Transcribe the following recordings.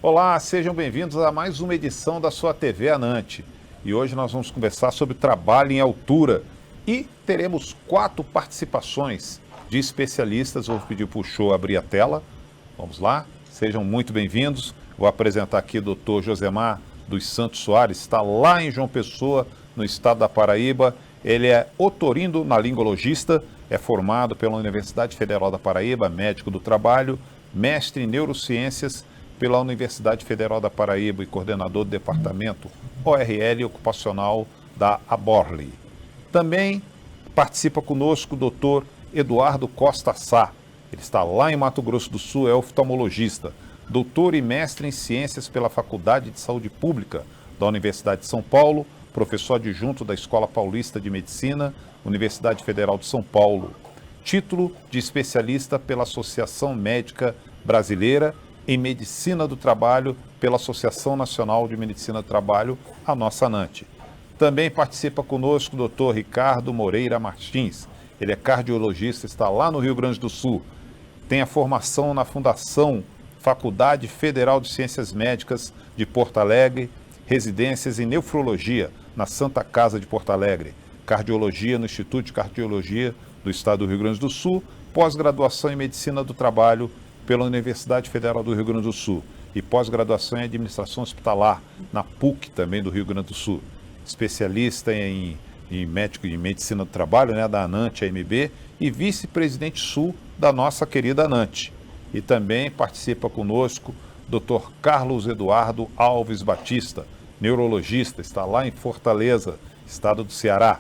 Olá, sejam bem-vindos a mais uma edição da sua TV Anante. E hoje nós vamos conversar sobre trabalho em altura. E teremos 4 participações de especialistas. Vou pedir para o show abrir a tela. Vamos lá, sejam muito bem-vindos. Vou apresentar aqui o Dr. Josemar dos Santos Soares, está lá em João Pessoa, no estado da Paraíba. Ele é otorrinolaringologista, é formado pela Universidade Federal da Paraíba, médico do trabalho, mestre em neurociências pela Universidade Federal da Paraíba e coordenador do departamento ORL ocupacional da Aborli. Também participa conosco o doutor Eduardo Costa Sá. Ele está lá em Mato Grosso do Sul, é oftalmologista, doutor e mestre em ciências pela Faculdade de Saúde Pública da Universidade de São Paulo, professor adjunto da Escola Paulista de Medicina, Universidade Federal de São Paulo. Título de especialista pela Associação Médica Brasileira em Medicina do Trabalho pela Associação Nacional de Medicina do Trabalho, a nossa ANANTE. Também participa conosco o Dr. Ricardo Moreira Martins. Ele é cardiologista, está lá no Rio Grande do Sul. Tem a formação na Fundação Faculdade Federal de Ciências Médicas de Porto Alegre, residências em nefrologia na Santa Casa de Porto Alegre, cardiologia no Instituto de Cardiologia do Estado do Rio Grande do Sul, pós-graduação em Medicina do Trabalho pela Universidade Federal do Rio Grande do Sul e pós-graduação em Administração Hospitalar na PUC também do Rio Grande do Sul. Especialista em médico de Medicina do Trabalho, da ANANTE AMB, e vice-presidente sul da nossa querida ANANTE. E também participa conosco o Dr. Carlos Eduardo Alves Batista, neurologista, está lá em Fortaleza, estado do Ceará.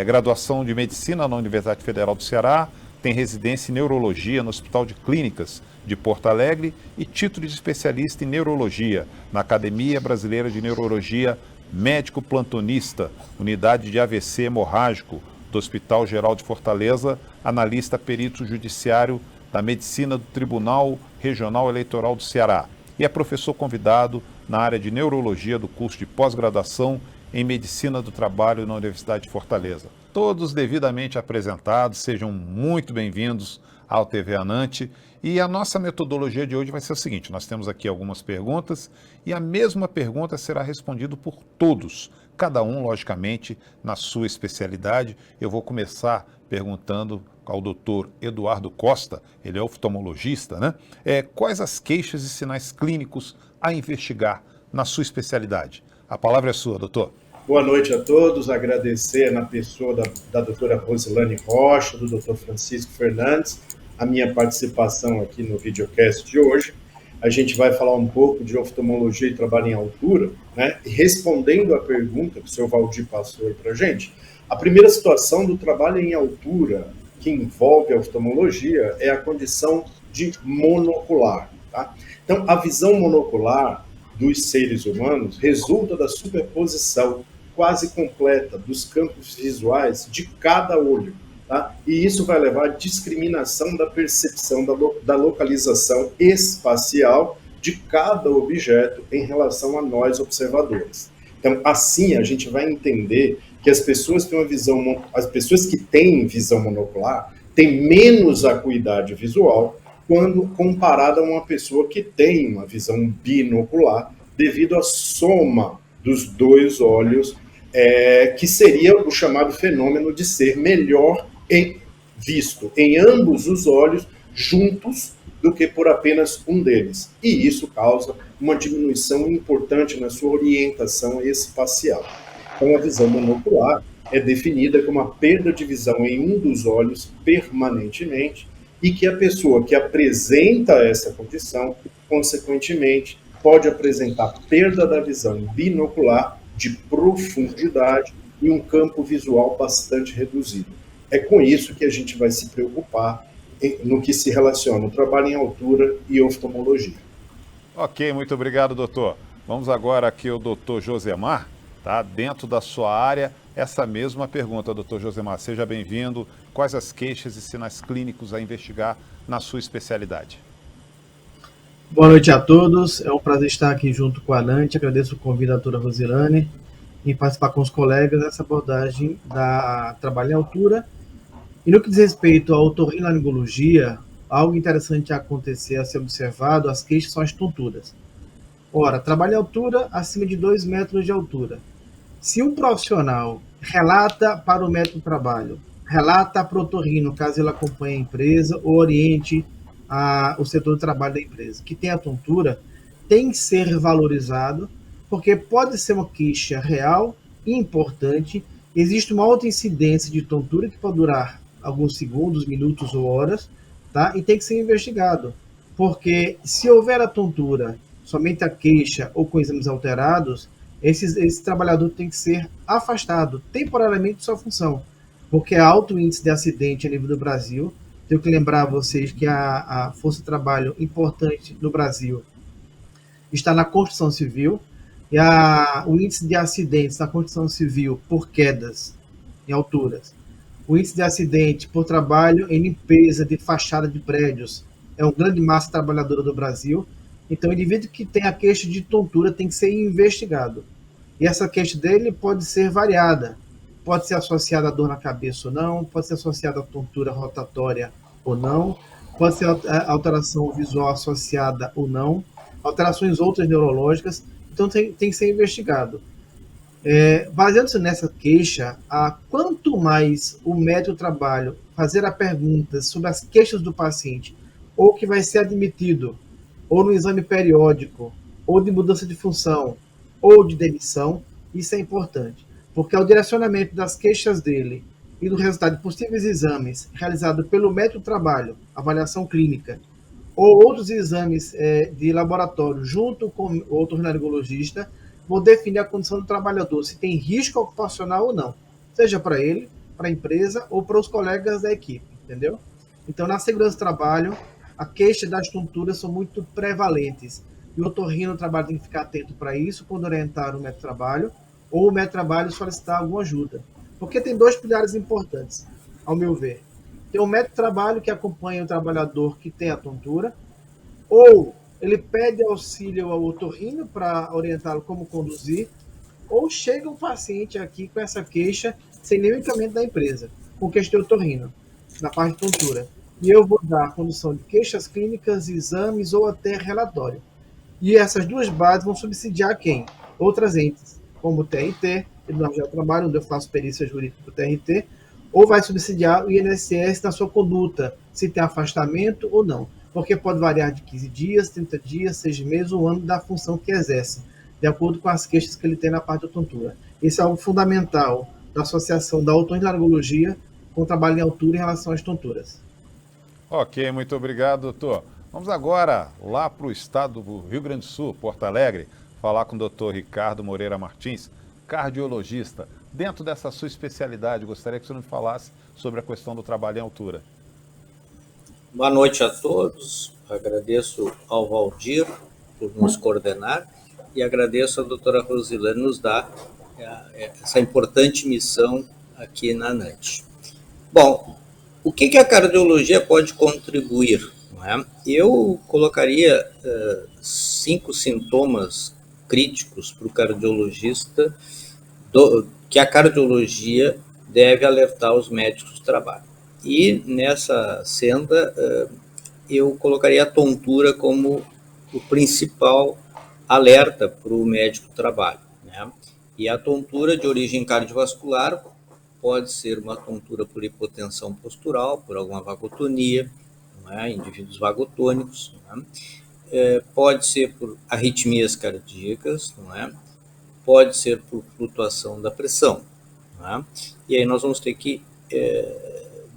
Graduação de Medicina na Universidade Federal do Ceará, tem residência em Neurologia no Hospital de Clínicas de Porto Alegre e título de especialista em Neurologia na Academia Brasileira de Neurologia, médico plantonista, unidade de AVC hemorrágico do Hospital Geral de Fortaleza, analista perito judiciário da Medicina do Tribunal Regional Eleitoral do Ceará e é professor convidado na área de Neurologia do curso de pós-graduação em Medicina do Trabalho na Universidade de Fortaleza. Todos devidamente apresentados, sejam muito bem-vindos ao TV Anante. E a nossa metodologia de hoje vai ser o seguinte, nós temos aqui algumas perguntas e a mesma pergunta será respondida por todos, cada um, logicamente, na sua especialidade. Eu vou começar perguntando ao doutor Eduardo Costa, ele é oftalmologista, quais as queixas e sinais clínicos a investigar na sua especialidade? A palavra é sua, doutor. Boa noite a todos, agradecer na pessoa da doutora Rosilane Rocha, do doutor Francisco Fernandes, a minha participação aqui no videocast de hoje. A gente vai falar um pouco de oftalmologia e trabalho em altura, e respondendo a pergunta que o senhor Valdir passou aí para a gente, a primeira situação do trabalho em altura que envolve a oftalmologia é a condição de monocular. Tá? Então, a visão monocular dos seres humanos resulta da superposição quase completa dos campos visuais de cada olho, tá? E isso vai levar à discriminação da percepção da localização espacial de cada objeto em relação a nós observadores. Então, assim a gente vai entender que as pessoas que têm visão monocular têm menos acuidade visual quando comparada a uma pessoa que tem uma visão binocular, devido à soma dos dois olhos, que seria o chamado fenômeno de ser melhor visto em ambos os olhos juntos do que por apenas um deles. E isso causa uma diminuição importante na sua orientação espacial. Então, a visão monocular é definida como a perda de visão em um dos olhos permanentemente e que a pessoa que apresenta essa condição, consequentemente, pode apresentar perda da visão binocular de profundidade e um campo visual bastante reduzido. É com isso que a gente vai se preocupar no que se relaciona ao trabalho em altura e oftalmologia. Ok, muito obrigado, doutor. Vamos agora aqui ao doutor Josemar, tá? Dentro da sua área, essa mesma pergunta, doutor Josemar. Seja bem-vindo. Quais as queixas e sinais clínicos a investigar na sua especialidade? Boa noite a todos, é um prazer estar aqui junto com a ANANTE, agradeço o convite da doutora Rosilane e participar com os colegas dessa abordagem da trabalho em altura. E no que diz respeito à otorrinolaringologia, algo interessante a acontecer, a ser observado, as queixas são as tonturas. Ora, trabalho em altura acima de 2 metros de altura. Se um profissional relata para o médico do trabalho, relata para o otorrino, caso ele acompanhe a empresa ou oriente o setor de trabalho da empresa, que tem a tontura, tem que ser valorizado, porque pode ser uma queixa real e importante. Existe uma alta incidência de tontura que pode durar alguns segundos, minutos ou horas, tá? E tem que ser investigado, porque se houver a tontura, somente a queixa ou com exames alterados, esse trabalhador tem que ser afastado temporariamente de sua função, porque há alto índice de acidente a nível do Brasil. Tenho que lembrar a vocês que a força de trabalho importante no Brasil está na construção civil, e o índice de acidentes na construção civil por quedas em alturas, o índice de acidente por trabalho em limpeza de fachada de prédios é uma grande massa trabalhadora do Brasil. Então, o indivíduo que tem a queixa de tontura tem que ser investigado. E essa queixa dele pode ser variada. Pode ser associada a dor na cabeça ou não, pode ser associada a tontura rotatória ou não, pode ser alteração visual associada ou não, alterações outras neurológicas. Então, tem que ser investigado. Baseando-se nessa queixa, quanto mais o médico do trabalho fazer a pergunta sobre as queixas do paciente, ou que vai ser admitido, ou no exame periódico, ou de mudança de função, ou de demissão, isso é importante, porque ao direcionamento das queixas dele e do resultado de possíveis exames realizados pelo médico do trabalho, avaliação clínica, ou outros exames de laboratório junto com o otorrinolaringologista, vão definir a condição do trabalhador, se tem risco ocupacional ou não, seja para ele, para a empresa ou para os colegas da equipe, entendeu? Então, na segurança do trabalho, a queixa das tonturas são muito prevalentes. E o otorrino do trabalho tem que ficar atento para isso quando orientar o médico do trabalho ou o médico do trabalho solicitar alguma ajuda. Porque tem dois pilares importantes, ao meu ver. Tem o médico do trabalho que acompanha o trabalhador que tem a tontura, ou ele pede auxílio ao otorrino para orientá-lo como conduzir, ou chega um paciente aqui com essa queixa sem nenhum encaminhamento da empresa, com questão de otorrino, na parte de tontura. E eu vou dar a condução de queixas clínicas, exames ou até relatório. E essas duas bases vão subsidiar quem? Outras entes, como o TRT, Tribunal Geral do Trabalho, onde eu faço perícia jurídica do TRT, ou vai subsidiar o INSS na sua conduta, se tem afastamento ou não. Porque pode variar de 15 dias, 30 dias, 6 meses ou ano da função que exerce, de acordo com as queixas que ele tem na parte da tontura. Isso é algo fundamental da associação da otorrinolaringologia com o trabalho em altura em relação às tonturas. Ok, muito obrigado, doutor. Vamos agora lá para o estado do Rio Grande do Sul, Porto Alegre, falar com o doutor Ricardo Moreira Martins, cardiologista. Dentro dessa sua especialidade, gostaria que o senhor me falasse sobre a questão do trabalho em altura. Boa noite a todos. Agradeço ao Valdir por nos coordenar e agradeço à doutora Rosilane nos dar essa importante missão aqui na ANANT. Bom, o que a cardiologia pode contribuir? Não é? Eu colocaria 5 sintomas críticos para o cardiologista que a cardiologia deve alertar os médicos do trabalho. E nessa senda eu colocaria a tontura como o principal alerta para o médico do trabalho, né? E a tontura de origem cardiovascular pode ser uma tontura por hipotensão postural, por alguma vagotonia, não é? Indivíduos vagotônicos, não é? Pode ser por arritmias cardíacas, não é? Pode ser por flutuação da pressão, não é? E aí nós vamos ter que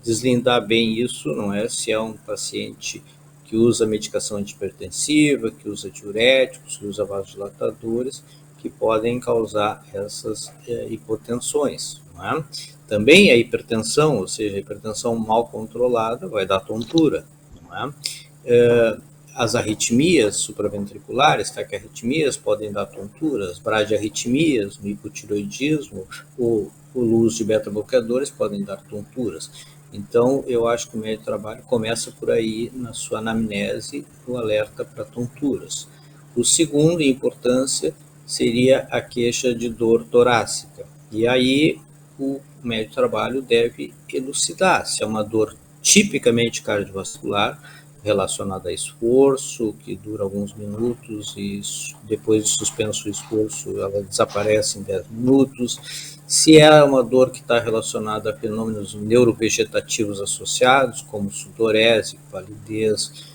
deslindar bem isso, não é? Se é um paciente que usa medicação antihipertensiva, que usa diuréticos, que usa vasodilatadores, que podem causar essas hipotensões, não é? Também a hipertensão, ou seja, a hipertensão mal controlada, vai dar tontura, não é? As arritmias supraventriculares, taquiarritmias, podem dar tonturas, bradiarritmias, no hipotiroidismo, o uso de beta-bloqueadores podem dar tonturas. Então, eu acho que o médico do trabalho começa por aí, na sua anamnese, o alerta para tonturas. O segundo, em importância, seria a queixa de dor torácica. E aí, o médico do trabalho deve elucidar se é uma dor tipicamente cardiovascular, relacionada a esforço, que dura alguns minutos e depois de suspenso o esforço ela desaparece em 10 minutos. Se é uma dor que está relacionada a fenômenos neurovegetativos associados, como sudorese, palidez,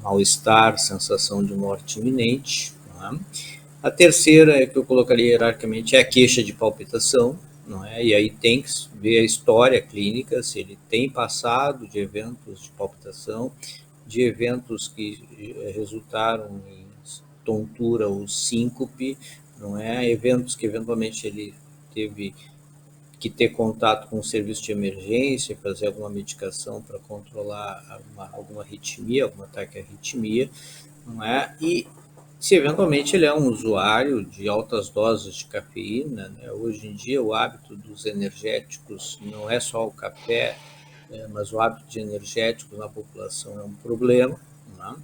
mal-estar, sensação de morte iminente. Não é? A terceira, que eu colocaria hierarquicamente, é a queixa de palpitação, não é? E aí tem que ver a história clínica, se ele tem passado de eventos de palpitação, de eventos que resultaram em tontura ou síncope, não é? Eventos que eventualmente ele teve que ter contato com o serviço de emergência, fazer alguma medicação para controlar alguma arritmia, algum ataque à arritmia, não é? E se eventualmente ele é um usuário de altas doses de cafeína, né? Hoje em dia o hábito dos energéticos não é só o café, mas o hábito de energéticos na população é um problema, né?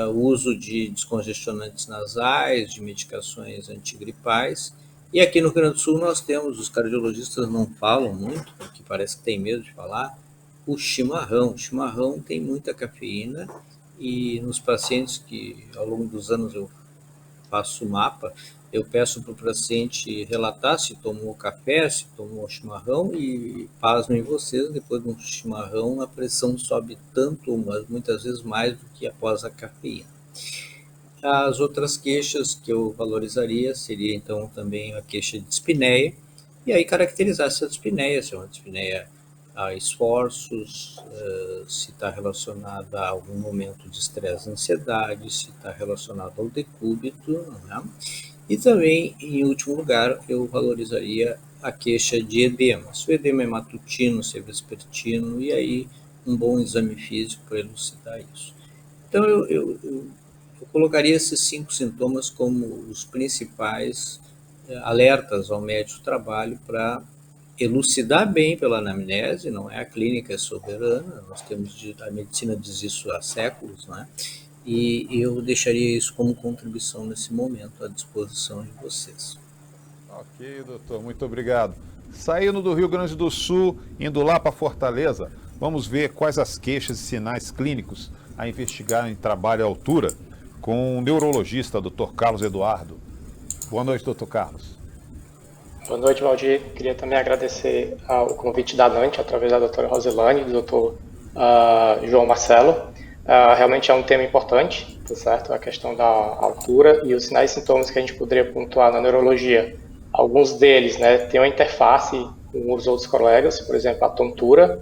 O uso de descongestionantes nasais, de medicações antigripais. E aqui no Rio Grande do Sul nós temos, os cardiologistas não falam muito, porque parece que tem medo de falar, o chimarrão. O chimarrão tem muita cafeína e nos pacientes que ao longo dos anos eu faço mapa, eu peço para o paciente relatar se tomou café, se tomou chimarrão e pasmem vocês, depois de um chimarrão a pressão sobe tanto, mas muitas vezes mais do que após a cafeína. As outras queixas que eu valorizaria seria então também a queixa de dispneia, e aí caracterizar essa dispneia, se é uma dispneia a esforços, se está relacionada a algum momento de estresse, ansiedade, se está relacionado ao decúbito, né? E também, em último lugar, eu valorizaria a queixa de edema. Se o edema é matutino, se é vespertino, e aí um bom exame físico para elucidar isso. Então, eu colocaria esses 5 sintomas como os principais alertas ao médico do trabalho para elucidar bem pela anamnese, não é? A clínica é soberana, nós temos, a medicina diz isso há séculos, né? E eu deixaria isso como contribuição nesse momento à disposição de vocês. Ok, doutor, muito obrigado. Saindo do Rio Grande do Sul, indo lá para Fortaleza, vamos ver quais as queixas e sinais clínicos a investigar em trabalho à altura com o neurologista, doutor Carlos Eduardo. Boa noite, doutor Carlos. Boa noite, Valdir. Queria também agradecer o convite da NANT, através da doutora Rosilane e do doutor João Marcelo. Realmente é um tema importante, tá certo? A questão da altura e os sinais e sintomas que a gente poderia pontuar na neurologia. Alguns deles, né, têm uma interface com os outros colegas, por exemplo, a tontura,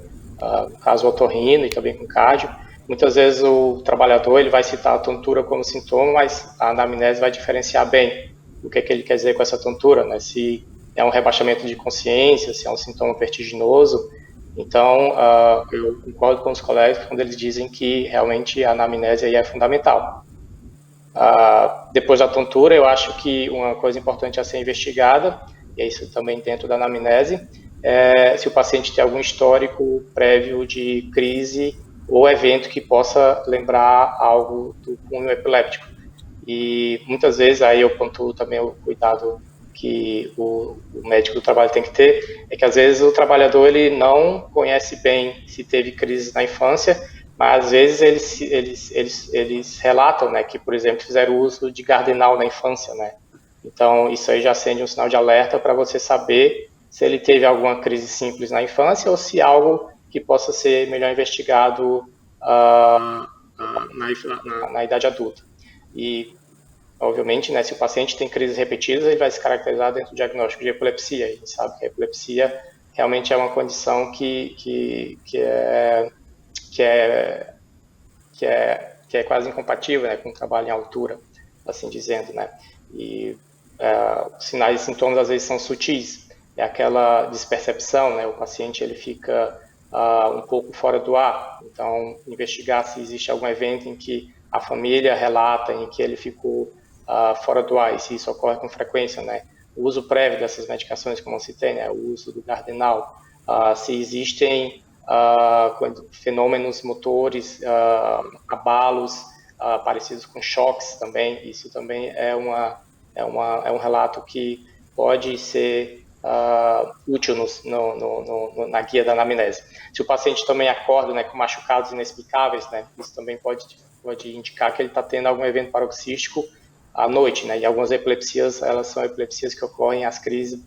no caso o otorrino e também com cardio. Muitas vezes o trabalhador ele vai citar a tontura como sintoma, mas a anamnese vai diferenciar bem o que ele quer dizer com essa tontura, né? Se é um rebaixamento de consciência, se é um sintoma vertiginoso. Então, eu concordo com os colegas quando eles dizem que realmente a anamnese aí é fundamental. Depois da tontura, eu acho que uma coisa importante a ser investigada, e é isso também dentro da anamnese, é se o paciente tem algum histórico prévio de crise ou evento que possa lembrar algo do cunho epiléptico. E muitas vezes, aí eu pontuo também o cuidado que o médico do trabalho tem que ter, é que às vezes o trabalhador ele não conhece bem se teve crise na infância, mas às vezes eles relatam, né, que, por exemplo, fizeram uso de Gardenal na infância, né? Então, isso aí já acende um sinal de alerta para você saber se ele teve alguma crise simples na infância ou se algo que possa ser melhor investigado na idade adulta. E, obviamente, né, se o paciente tem crises repetidas, ele vai se caracterizar dentro do diagnóstico de epilepsia. A gente sabe que a epilepsia realmente é uma condição que é quase incompatível, né, com o trabalho em altura, assim dizendo, né? E os sinais e sintomas às vezes são sutis. É aquela despercepção, né? O paciente ele fica um pouco fora do ar. Então, investigar se existe algum evento em que a família relata em que ele ficou fora do ar, e se isso ocorre com frequência, né? O uso prévio dessas medicações, como eu citei, né? O uso do Gardenal, se existem fenômenos motores, abalos parecidos com choques também. Isso também é um relato que pode ser útil na guia da anamnese. Se o paciente também acorda, né, com machucados inexplicáveis, né, isso também pode indicar que ele está tendo algum evento paroxístico à noite, né, e algumas epilepsias, elas são epilepsias que ocorrem as crises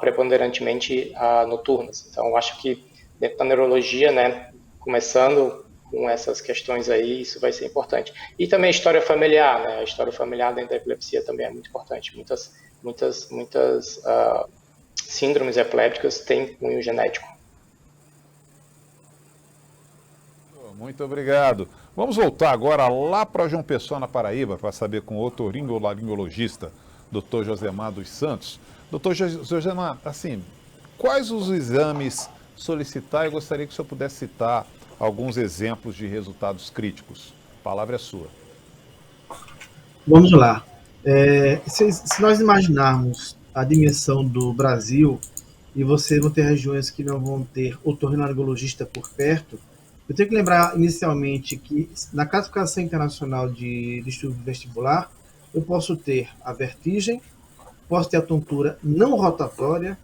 preponderantemente noturnas. Então, acho que dentro da neurologia, né, começando com essas questões aí, isso vai ser importante. E também a história familiar, né, a história familiar dentro da epilepsia também é muito importante. Muitas síndromes epilépticas têm cunho genético. Muito obrigado. Vamos voltar agora lá para João Pessoa, na Paraíba, para saber com o otorrinolaringologista, Dr. Josemar dos Santos. Dr. Josemar, assim, quais os exames solicitar? Eu gostaria que o senhor pudesse citar alguns exemplos de resultados críticos. A palavra é sua. Vamos lá. Se nós imaginarmos a dimensão do Brasil, e vocês vão ter regiões que não vão ter otorrinolaringologista por perto, eu tenho que lembrar inicialmente que na classificação internacional de estudo vestibular, eu posso ter a vertigem, posso ter a tontura não rotatória,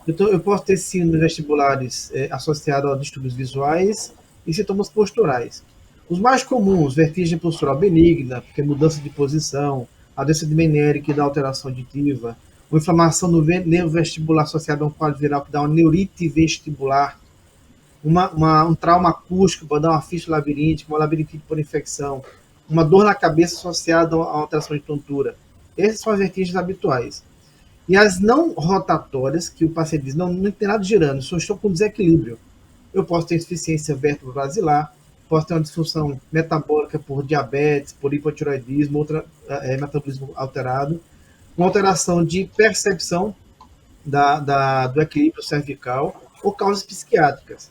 eu posso ter síndromes vestibulares associadas a distúrbios visuais e sintomas posturais. Os mais comuns, vertigem postural benigna, que é mudança de posição, a doença de Meniere, que dá alteração auditiva, uma inflamação no nervo vestibular associada a um quadro viral que dá uma neurite vestibular, um trauma acústico, pode dar uma fístula labiríntica, uma labirintite por infecção, uma dor na cabeça associada a uma alteração de tontura. Essas são as vertigens habituais. E as não rotatórias, que o paciente diz, não tem nada girando, só estou com desequilíbrio. Eu posso ter insuficiência vértebro-basilar, posso ter uma disfunção metabólica por diabetes, por hipotiroidismo, metabolismo alterado, uma alteração de percepção do equilíbrio cervical ou causas psiquiátricas.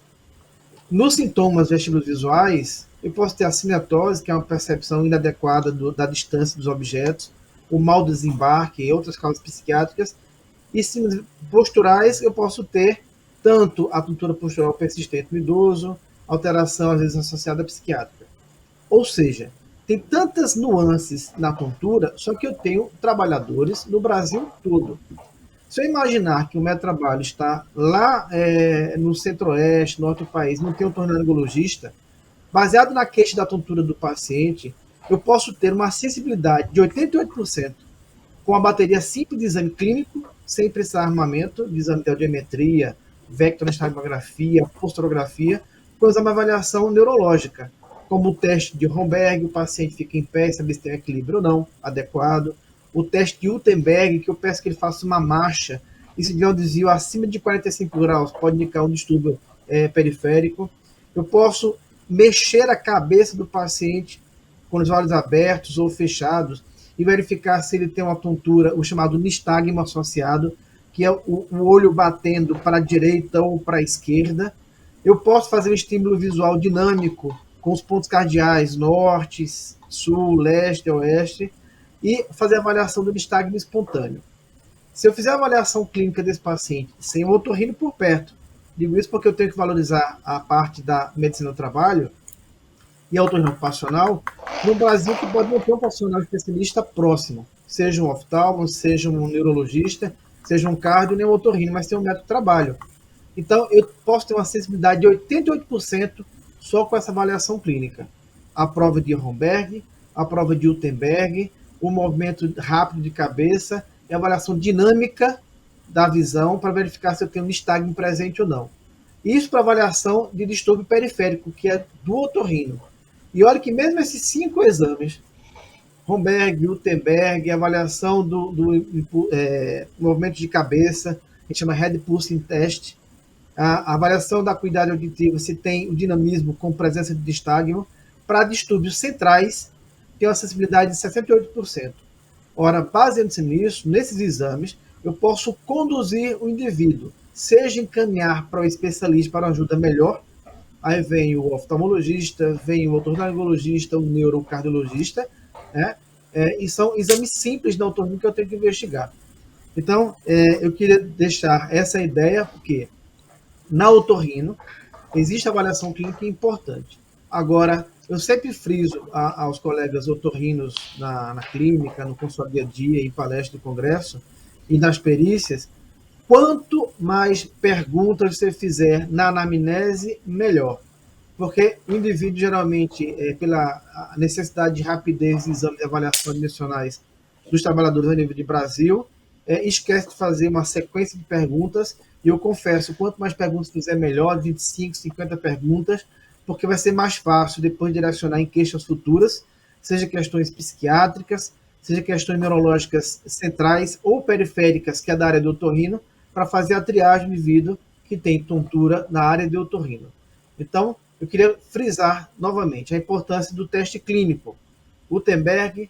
Nos sintomas vestibulovisuais, eu posso ter a cinetose, que é uma percepção inadequada da distância dos objetos, o mau desembarque e outras causas psiquiátricas. E síndromes posturais, eu posso ter tanto a tontura postural persistente no idoso, alteração às vezes associada à psiquiátrica. Ou seja, tem tantas nuances na tontura, só que eu tenho trabalhadores no Brasil todo. Se eu imaginar que o meu trabalho está lá no centro-oeste, norte do país, não tem um otorrinolaringologista, baseado na queixa da tontura do paciente, eu posso ter uma sensibilidade de 88% com a bateria simples de exame clínico, sem precisar de armamento, de exame de audiometria, vectorestratigrafia, posturografia, com uma avaliação neurológica, como o teste de Romberg, o paciente fica em pé, saber se tem equilíbrio ou não, adequado. O teste de Utenberg, que eu peço que ele faça uma marcha, e se tiver um desvio acima de 45 graus, pode indicar um distúrbio periférico. Eu posso mexer a cabeça do paciente com os olhos abertos ou fechados e verificar se ele tem uma tontura, o chamado nistagmo associado, que é o olho batendo para a direita ou para a esquerda. Eu posso fazer um estímulo visual dinâmico com os pontos cardeais norte, sul, leste, oeste, e fazer a avaliação do nistagmo espontâneo. Se eu fizer a avaliação clínica desse paciente sem o otorrino por perto, digo isso porque eu tenho que valorizar a parte da medicina do trabalho e a otorrino ocupacional, no Brasil que pode não ter um profissional especialista próximo, seja um oftalmo, seja um neurologista, seja um cardio, nem um otorrino, mas tem um método de trabalho. Então, eu posso ter uma sensibilidade de 88% só com essa avaliação clínica. A prova de Romberg, a prova de Utenberg, o movimento rápido de cabeça e a avaliação dinâmica da visão para verificar se eu tenho um nistagmo presente ou não. Isso para avaliação de distúrbio periférico, que é do otorrino. E olha que mesmo esses 5 exames, Romberg, Utenberg, avaliação do movimento de cabeça, a gente chama Head Pulsing Test, a avaliação da acuidade auditiva, se tem o dinamismo com presença de nistagmo, para distúrbios centrais, tem uma sensibilidade de 68%. Ora, baseando-se nisso, nesses exames, eu posso conduzir o indivíduo, seja encaminhar para o especialista para uma ajuda melhor, aí vem o oftalmologista, vem o otorrinolaringologista, o neurocardiologista, né? E são exames simples da otorrino que eu tenho que investigar. Então, eu queria deixar essa ideia, porque na otorrino existe avaliação clínica importante. Agora, eu sempre friso aos colegas otorrinos na clínica, no consultório dia a dia, em palestra do congresso e nas perícias, quanto mais perguntas você fizer na anamnese, melhor. Porque o indivíduo, geralmente, pela necessidade de rapidez de exames e avaliações admissionais dos trabalhadores a nível de Brasil, esquece de fazer uma sequência de perguntas. E eu confesso, quanto mais perguntas fizer, melhor, 25, 50 perguntas, porque vai ser mais fácil depois direcionar em queixas futuras, seja questões psiquiátricas, seja questões neurológicas centrais ou periféricas, que é da área do otorrino, para fazer a triagem do indivíduo que tem tontura na área de otorrino. Então, eu queria frisar novamente a importância do teste clínico. Gutenberg,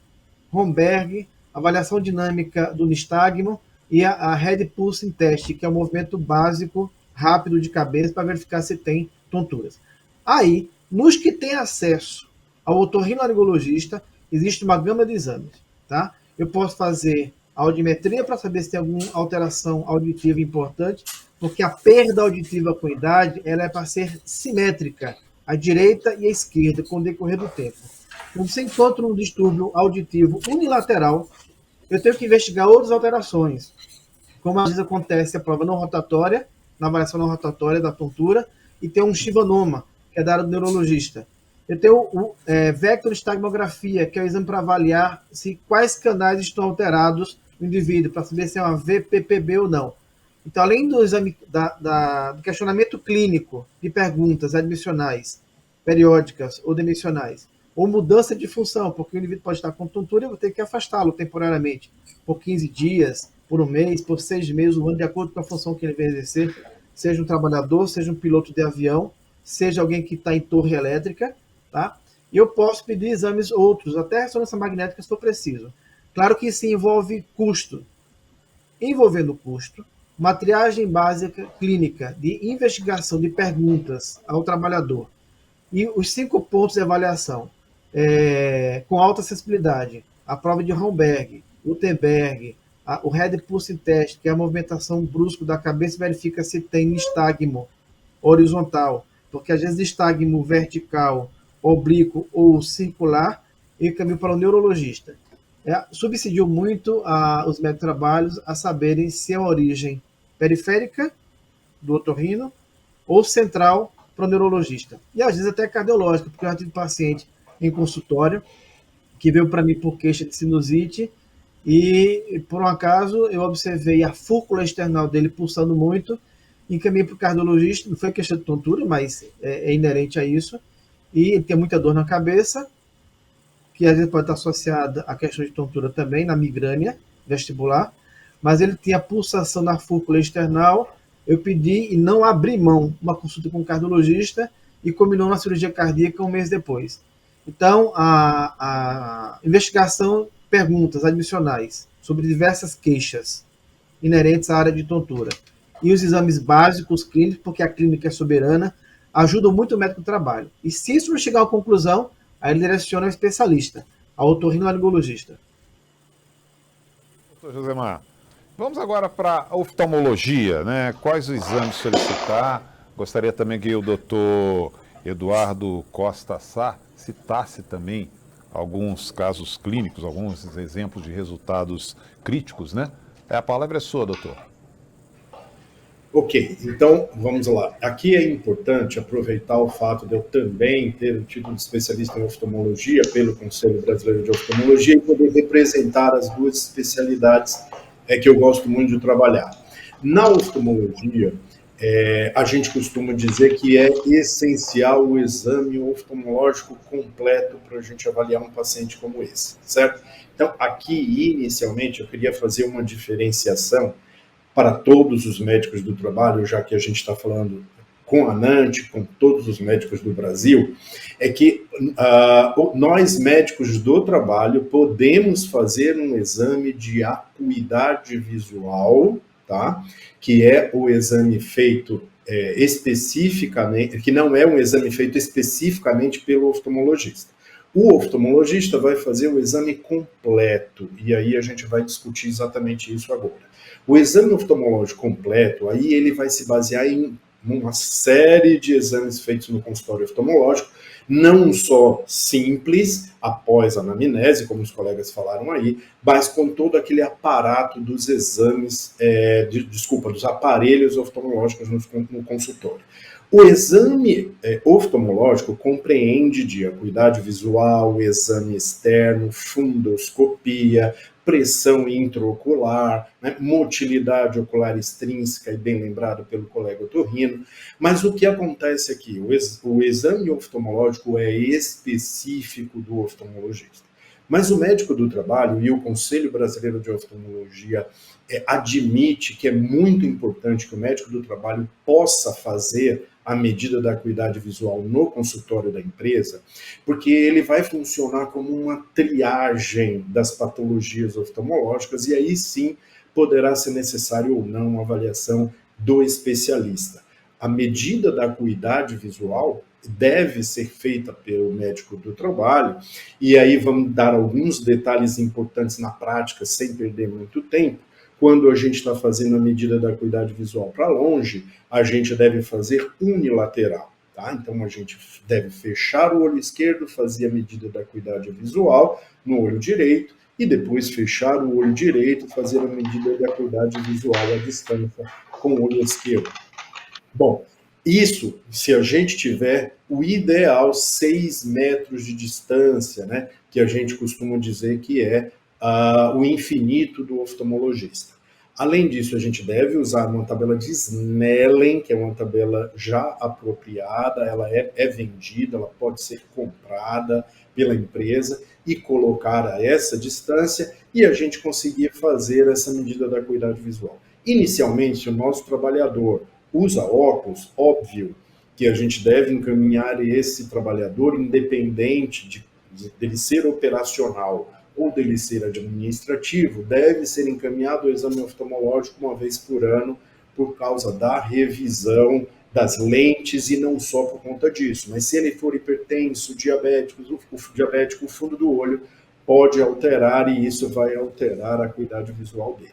Romberg, avaliação dinâmica do nistagmo e a Head Pulsing Test, que é um movimento básico, rápido de cabeça, para verificar se tem tonturas. Aí, nos que têm acesso ao otorrinolaringologista, existe uma gama de exames. Tá? Eu posso fazer audiometria para saber se tem alguma alteração auditiva importante, porque a perda auditiva com a idade ela é para ser simétrica, à direita e à esquerda, com o decorrer do tempo. Quando você encontra um distúrbio auditivo unilateral, eu tenho que investigar outras alterações, como às vezes acontece a prova não rotatória, na avaliação não rotatória da tontura, e tem um chivanoma, que é da área do neurologista. Eu tenho o vectorestagmografia, que é o exame para avaliar se quais canais estão alterados no indivíduo, para saber se é uma VPPB ou não. Então, além do exame do questionamento clínico de perguntas admissionais, periódicas ou demissionais, ou mudança de função, porque o indivíduo pode estar com tontura e eu vou ter que afastá-lo temporariamente, por 15 dias, por um mês, por 6 meses, um ano, de acordo com a função que ele vai exercer, seja um trabalhador, seja um piloto de avião, seja alguém que está em torre elétrica, tá? E eu posso pedir exames outros, até ressonância magnética se for preciso. Claro que isso envolve custo. Envolvendo custo, uma triagem básica clínica de investigação de perguntas ao trabalhador e os 5 pontos de avaliação com alta acessibilidade, a prova de Romberg, Gutenberg, o Head Pulsing Test, que é a movimentação brusca da cabeça, verifica se tem nistagmo horizontal, porque às vezes nistagmo vertical, oblíquo ou circular, e caminho para o neurologista. Subsidiou muito os médicos de trabalhos a saberem se é a origem periférica do otorrino ou central para o neurologista. E às vezes até cardiológica, porque eu já tive paciente em consultório que veio para mim por queixa de sinusite e, por um acaso, eu observei a fúrcula external dele pulsando muito, encaminhei para o cardiologista, não foi questão de tontura, mas é inerente a isso, e ele tem muita dor na cabeça, que às vezes pode estar associada à questão de tontura também, na migrânia vestibular, mas ele tinha pulsação na fúrcula external. Eu pedi e não abri mão uma consulta com o cardiologista e combinou na cirurgia cardíaca um mês depois. Então, a investigação, perguntas admissionais sobre diversas queixas inerentes à área de tontura e os exames básicos clínicos, porque a clínica é soberana, ajudam muito o médico do trabalho. E se isso não chegar à conclusão, aí ele direciona ao especialista, ao otorrinolaringologista. Doutor Josemar, vamos agora para a oftalmologia, né? Quais os exames solicitar? Gostaria também que o doutor Eduardo Costa Sá citasse também alguns casos clínicos, alguns exemplos de resultados críticos, né? A palavra é sua, doutor. Ok, então vamos lá. Aqui é importante aproveitar o fato de eu também ter o título de especialista em oftalmologia pelo Conselho Brasileiro de Oftalmologia e poder representar as duas especialidades que eu gosto muito de trabalhar. Na oftalmologia, a gente costuma dizer que é essencial o exame oftalmológico completo para a gente avaliar um paciente como esse, certo? Então, aqui, inicialmente, eu queria fazer uma diferenciação para todos os médicos do trabalho, já que a gente está falando com a ANANT, com todos os médicos do Brasil, é que nós, médicos do trabalho, podemos fazer um exame de acuidade visual, tá? Que é o exame feito especificamente, que não é um exame feito especificamente pelo oftalmologista. O oftalmologista vai fazer o exame completo, e aí a gente vai discutir exatamente isso agora. O exame oftalmológico completo, aí ele vai se basear em uma série de exames feitos no consultório oftalmológico, não só simples, após a anamnese, como os colegas falaram aí, mas com todo aquele aparato dos exames, dos aparelhos oftalmológicos no consultório. O exame oftalmológico compreende de acuidade visual, exame externo, fundoscopia, pressão intraocular, né, motilidade ocular extrínseca, e bem lembrado pelo colega otorrino. Mas o que acontece aqui? O exame oftalmológico é específico do oftalmologista. Mas o médico do trabalho e o Conselho Brasileiro de Oftalmologia admite que é muito importante que o médico do trabalho possa fazer a medida da acuidade visual no consultório da empresa, porque ele vai funcionar como uma triagem das patologias oftalmológicas e aí sim poderá ser necessário ou não uma avaliação do especialista. A medida da acuidade visual deve ser feita pelo médico do trabalho, e aí vamos dar alguns detalhes importantes na prática, sem perder muito tempo. Quando a gente está fazendo a medida da acuidade visual para longe, a gente deve fazer unilateral, tá? Então a gente deve fechar o olho esquerdo, fazer a medida da acuidade visual no olho direito, e depois fechar o olho direito, fazer a medida da acuidade visual à distância com o olho esquerdo. Bom, isso, se a gente tiver o ideal 6 metros de distância, né, que a gente costuma dizer que é o infinito do oftalmologista. Além disso, a gente deve usar uma tabela de Snellen, que é uma tabela já apropriada, ela é vendida, ela pode ser comprada pela empresa e colocar a essa distância e a gente conseguir fazer essa medida da acuidade visual. Inicialmente, se o nosso trabalhador usa óculos, óbvio que a gente deve encaminhar esse trabalhador, independente dele ser operacional ou dele ser administrativo, deve ser encaminhado ao exame oftalmológico uma vez por ano, por causa da revisão das lentes e não só por conta disso. Mas se ele for hipertenso, diabético, o fundo do olho pode alterar e isso vai alterar a acuidade visual dele.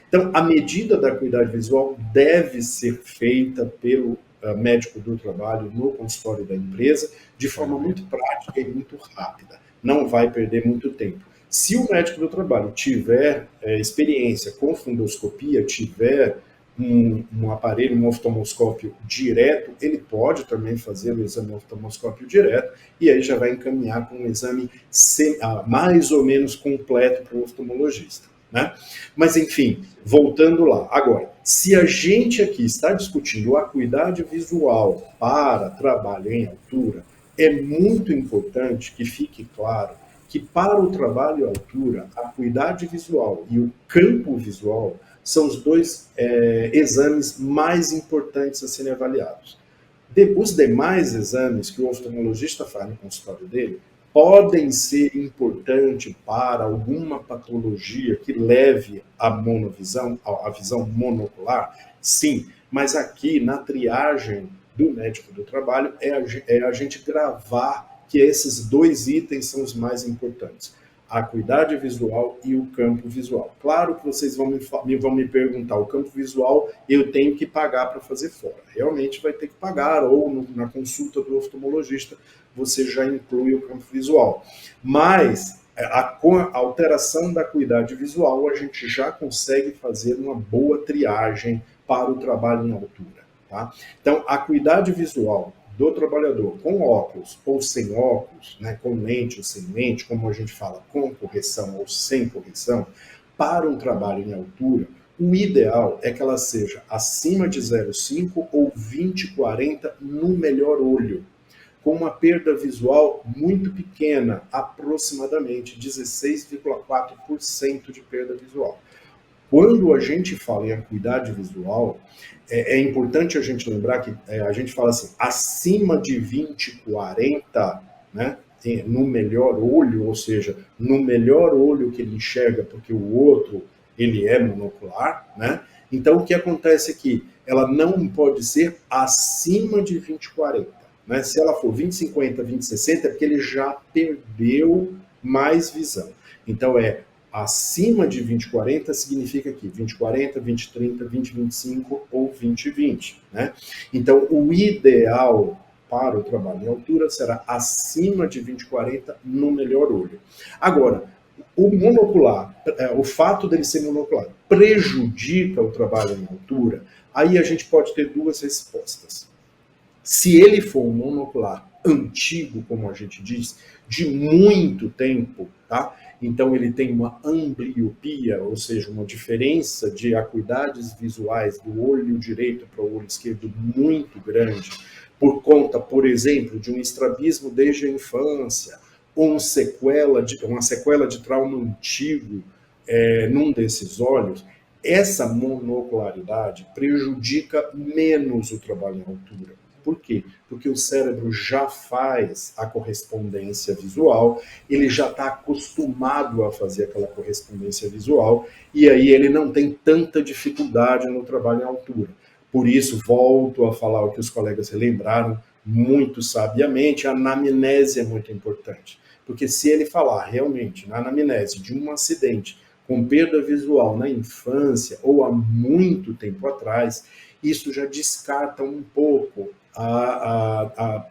Então, a medida da acuidade visual deve ser feita pelo médico do trabalho no consultório da empresa de forma muito prática e muito rápida. Não vai perder muito tempo. Se o médico do trabalho tiver experiência com fundoscopia, tiver um aparelho, um oftalmoscópio direto, ele pode também fazer o exame oftalmoscópio direto e aí já vai encaminhar com um exame mais ou menos completo para o oftalmologista, né? Mas, enfim, voltando lá. Agora, se a gente aqui está discutindo a acuidade visual para trabalho em altura, é muito importante que fique claro que para o trabalho à altura, a acuidade visual e o campo visual são os dois exames mais importantes a serem avaliados. Os demais exames que o oftalmologista faz no consultório dele podem ser importantes para alguma patologia que leve à monovisão, à visão monocular, sim, mas aqui na triagem do médico do trabalho é a gente gravar que esses dois itens são os mais importantes, a acuidade visual e o campo visual. Claro que vocês vão me perguntar, o campo visual eu tenho que pagar para fazer fora. Realmente vai ter que pagar, ou na consulta do oftalmologista você já inclui o campo visual. Mas com a alteração da acuidade visual, a gente já consegue fazer uma boa triagem para o trabalho em altura, tá? Então, a acuidade visual do trabalhador com óculos ou sem óculos, né, com lente ou sem lente, como a gente fala, com correção ou sem correção, para um trabalho em altura, o ideal é que ela seja acima de 0,5 ou 20/40 no melhor olho, com uma perda visual muito pequena, aproximadamente 16,4% de perda visual. Quando a gente fala em acuidade visual, é importante a gente lembrar que a gente fala assim, acima de 20/40, né, no melhor olho, ou seja, no melhor olho que ele enxerga, porque o outro ele é monocular, né? Então, o que acontece aqui? Ela não pode ser acima de 20/40. Né? Se ela for 20/50, 20/60, é porque ele já perdeu mais visão. Então, Acima de 20/40 significa que 20/40, 20/30, 20/25 ou 20/20, né? Então, o ideal para o trabalho em altura será acima de 20/40 no melhor olho. Agora, o monocular, o fato dele ser monocular, prejudica o trabalho em altura? Aí a gente pode ter duas respostas. Se ele for um monocular antigo, como a gente diz, de muito tempo, tá? Então ele tem uma ambliopia, ou seja, uma diferença de acuidades visuais do olho direito para o olho esquerdo muito grande, por conta, por exemplo, de um estrabismo desde a infância, ou uma sequela de trauma antigo num desses olhos, essa monocularidade prejudica menos o trabalho em altura. Por quê? Porque o cérebro já faz a correspondência visual, ele já está acostumado a fazer aquela correspondência visual, e aí ele não tem tanta dificuldade no trabalho em altura. Por isso, volto a falar o que os colegas relembraram muito sabiamente, a anamnese é muito importante. Porque se ele falar realmente na anamnese de um acidente com perda visual na infância ou há muito tempo atrás, isso já descarta um pouco a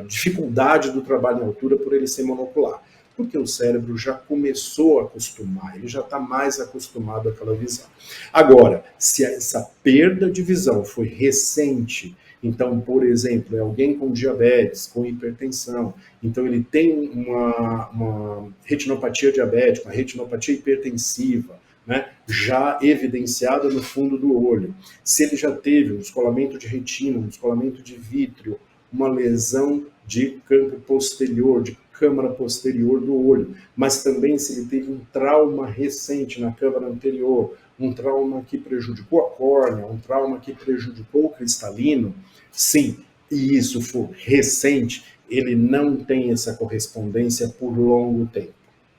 dificuldade do trabalho em altura por ele ser monocular. Porque o cérebro já começou a acostumar, ele já está mais acostumado àquela visão. Agora, se essa perda de visão foi recente, então, por exemplo, é alguém com diabetes, com hipertensão, então ele tem uma retinopatia diabética, uma retinopatia hipertensiva, né, já evidenciada no fundo do olho. Se ele já teve um descolamento de retina, um descolamento de vítreo, uma lesão de campo posterior, de câmara posterior do olho, mas também se ele teve um trauma recente na câmara anterior, um trauma que prejudicou a córnea, um trauma que prejudicou o cristalino, sim, e isso for recente, ele não tem essa correspondência por longo tempo.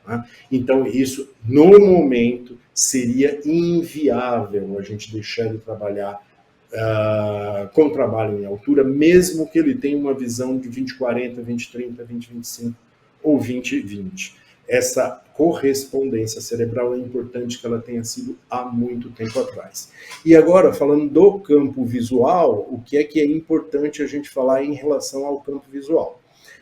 Tá? Então, isso, no momento, seria inviável a gente deixar ele trabalhar com trabalho em altura, mesmo que ele tenha uma visão de 20/40, 20/30, 20/25 ou 20/20. Essa correspondência cerebral é importante que ela tenha sido há muito tempo atrás. E agora, falando do campo visual, o que é importante a gente falar em relação ao campo visual?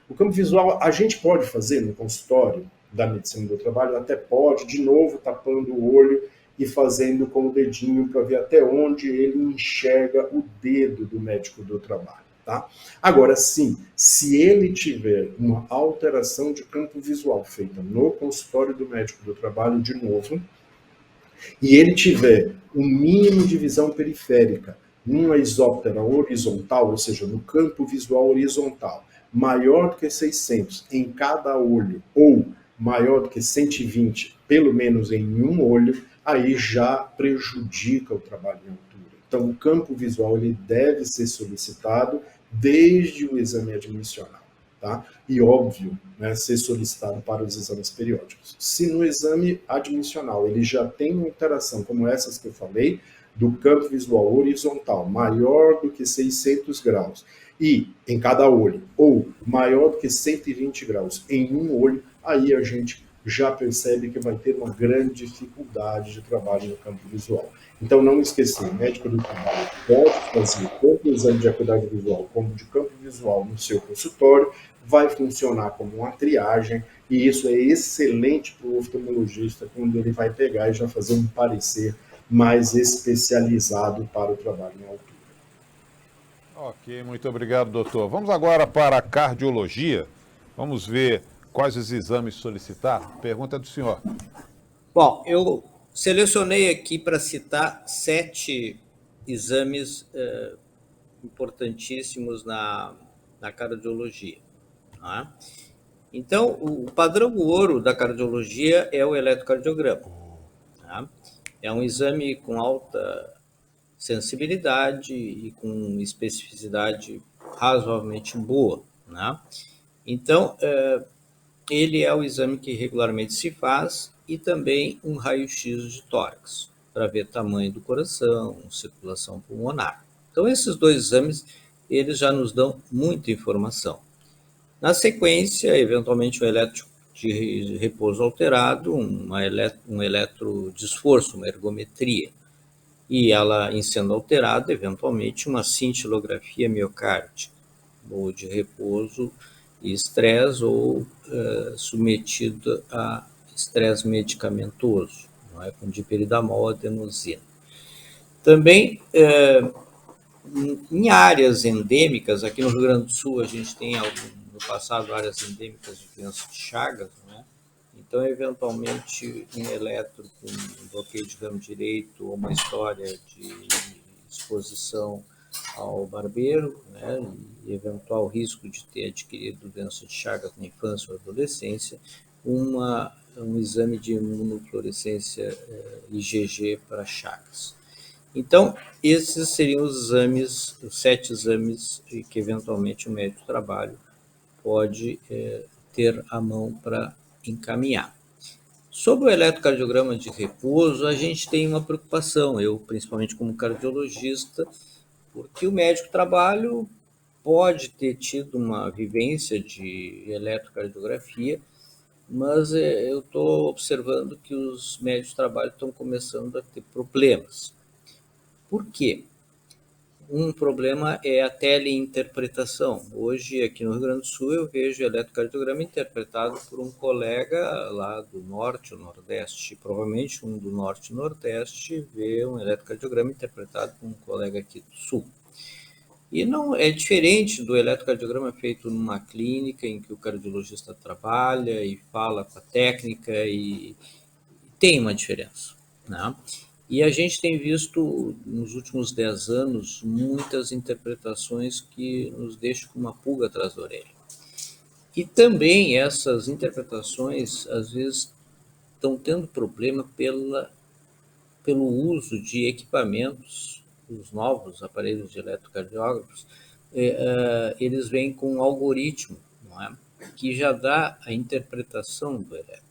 O campo visual a gente pode fazer no consultório da medicina do trabalho, até pode, de novo, tapando o olho e fazendo com o dedinho para ver até onde ele enxerga o dedo do médico do trabalho. Tá? Agora, sim, se ele tiver uma alteração de campo visual feita no consultório do médico do trabalho, de novo, e ele tiver um mínimo de visão periférica, numa isóptera horizontal, ou seja, no campo visual horizontal, maior do que 600 em cada olho, ou maior do que 120, pelo menos em um olho, aí já prejudica o trabalho em altura. Então, o campo visual ele deve ser solicitado desde o exame admissional, tá? E, óbvio, né, ser solicitado para os exames periódicos. Se no exame admissional ele já tem uma alteração como essas que eu falei, do campo visual horizontal maior do que 600 graus e em cada olho, ou maior do que 120 graus em um olho, aí a gente já percebe que vai ter uma grande dificuldade de trabalho no campo visual. Então, não esquecer, o médico do trabalho pode fazer tanto o exame de acuidade visual como de campo visual no seu consultório, vai funcionar como uma triagem, e isso é excelente para o oftalmologista quando ele vai pegar e já fazer um parecer mais especializado para o trabalho em altura. Ok, muito obrigado, doutor. Vamos agora para a cardiologia. Vamos ver quais os exames solicitar. Pergunta do senhor. Bom, eu selecionei aqui para citar 7 exames importantíssimos na cardiologia. Tá? Então, o padrão ouro da cardiologia é o eletrocardiograma. Tá? É um exame com alta sensibilidade e com especificidade razoavelmente boa. Né? Então, ele é o exame que regularmente se faz e também um raio-x de tórax, para ver tamanho do coração, circulação pulmonar. Então, esses 2 exames, eles já nos dão muita informação. Na sequência, eventualmente, o de repouso alterado, um eletrodesforço, uma ergometria. E ela, em sendo alterada, eventualmente, uma cintilografia miocárdica, ou de repouso e estresse, ou submetida a estresse medicamentoso, não é? Com diperidamol, adenosina. Também, em áreas endêmicas, aqui no Rio Grande do Sul, a gente tem, no passado, áreas endêmicas de doença de Chagas, né? Então, eventualmente, um eletro com um bloqueio de ramo direito ou uma história de exposição ao barbeiro, né, e eventual risco de ter adquirido doença de Chagas na infância ou adolescência, um exame de imunofluorescência IgG para Chagas. Então, esses seriam os 7 exames que eventualmente o médico do trabalho pode ter à mão para encaminhar. Sobre o eletrocardiograma de repouso, a gente tem uma preocupação, eu principalmente como cardiologista, porque o médico do trabalho pode ter tido uma vivência de eletrocardiografia, mas eu estou observando que os médicos do trabalho estão começando a ter problemas. Por quê? Um problema é a teleinterpretação. Hoje, aqui no Rio Grande do Sul, eu vejo o eletrocardiograma interpretado por um colega lá do Norte ou Nordeste. Provavelmente um do Norte e Nordeste vê um eletrocardiograma interpretado por um colega aqui do Sul. E não é diferente do eletrocardiograma feito numa clínica em que o cardiologista trabalha e fala com a técnica, e tem uma diferença, né? E a gente tem visto, nos últimos 10 anos, muitas interpretações que nos deixam com uma pulga atrás da orelha. E também essas interpretações, às vezes, estão tendo problema pelo uso de equipamentos, os novos aparelhos de eletrocardiógrafos, eles vêm com um algoritmo, não é? Que já dá a interpretação do eletro.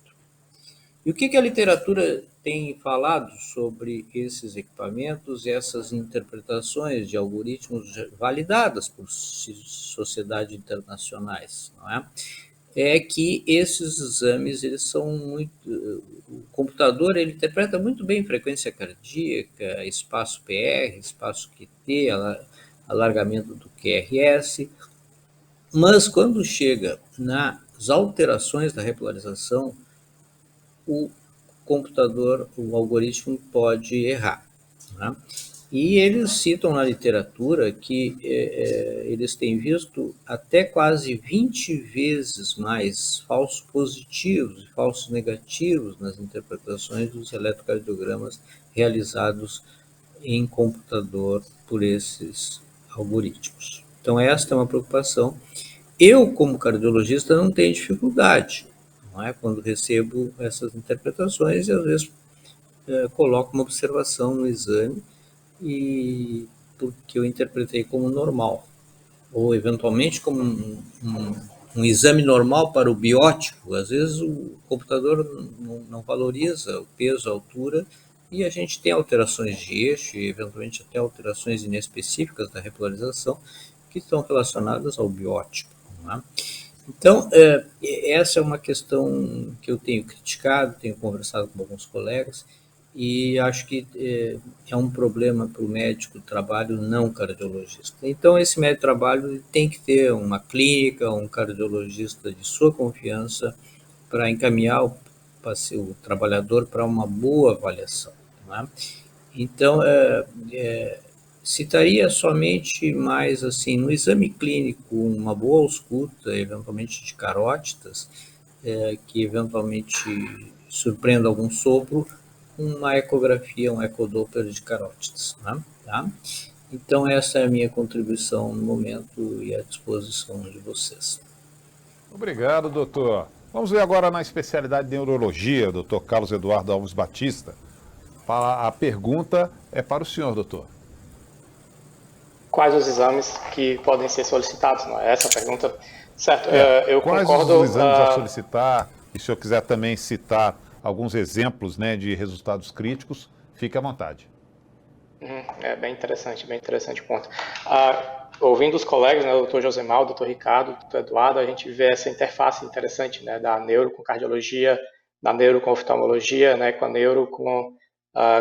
E o que a literatura tem falado sobre esses equipamentos e essas interpretações de algoritmos validadas por sociedades internacionais, não é? É que esses exames, eles são muito... O computador, ele interpreta muito bem frequência cardíaca, espaço PR, espaço QT, alargamento do QRS, mas quando chega nas alterações da repolarização, o computador, o algoritmo pode errar, né? E eles citam na literatura que eles têm visto até quase 20 vezes mais falsos positivos e falsos negativos nas interpretações dos eletrocardiogramas realizados em computador por esses algoritmos. Então, esta é uma preocupação. Eu, como cardiologista, não tenho dificuldade, não é? Quando recebo essas interpretações, e às vezes coloco uma observação no exame, e porque eu interpretei como normal, ou eventualmente como um exame normal para o biótipo. Às vezes o computador não valoriza o peso, a altura, e a gente tem alterações de eixo e eventualmente até alterações inespecíficas da repolarização que estão relacionadas ao biótipo, não é? Então, essa é uma questão que eu tenho criticado, tenho conversado com alguns colegas, e acho que é um problema para o médico do trabalho não cardiologista. Então, esse médico do trabalho tem que ter uma clínica, um cardiologista de sua confiança para encaminhar o trabalhador para uma boa avaliação, não é? Então, citaria somente mais assim, no exame clínico, uma boa ausculta, eventualmente de carótidas, que eventualmente surpreenda algum sopro, uma ecografia, um ecodoppler de carótidas, né? Tá? Então, essa é a minha contribuição no momento e à disposição de vocês. Obrigado, doutor. Vamos ver agora na especialidade de neurologia, doutor Carlos Eduardo Alves Batista. A pergunta é para o senhor, doutor. Quais os exames que podem ser solicitados? Não é essa a pergunta? Certo, eu quais concordo... os exames a solicitar? E se o senhor quiser também citar alguns exemplos, né, de resultados críticos, fique à vontade. É bem interessante o ponto. ouvindo os colegas, né, o Dr. Josemar, o Dr. Ricardo, o Dr. Eduardo, a gente vê essa interface interessante, né, da neuro com cardiologia, da neuro com oftalmologia, né, com a neuro com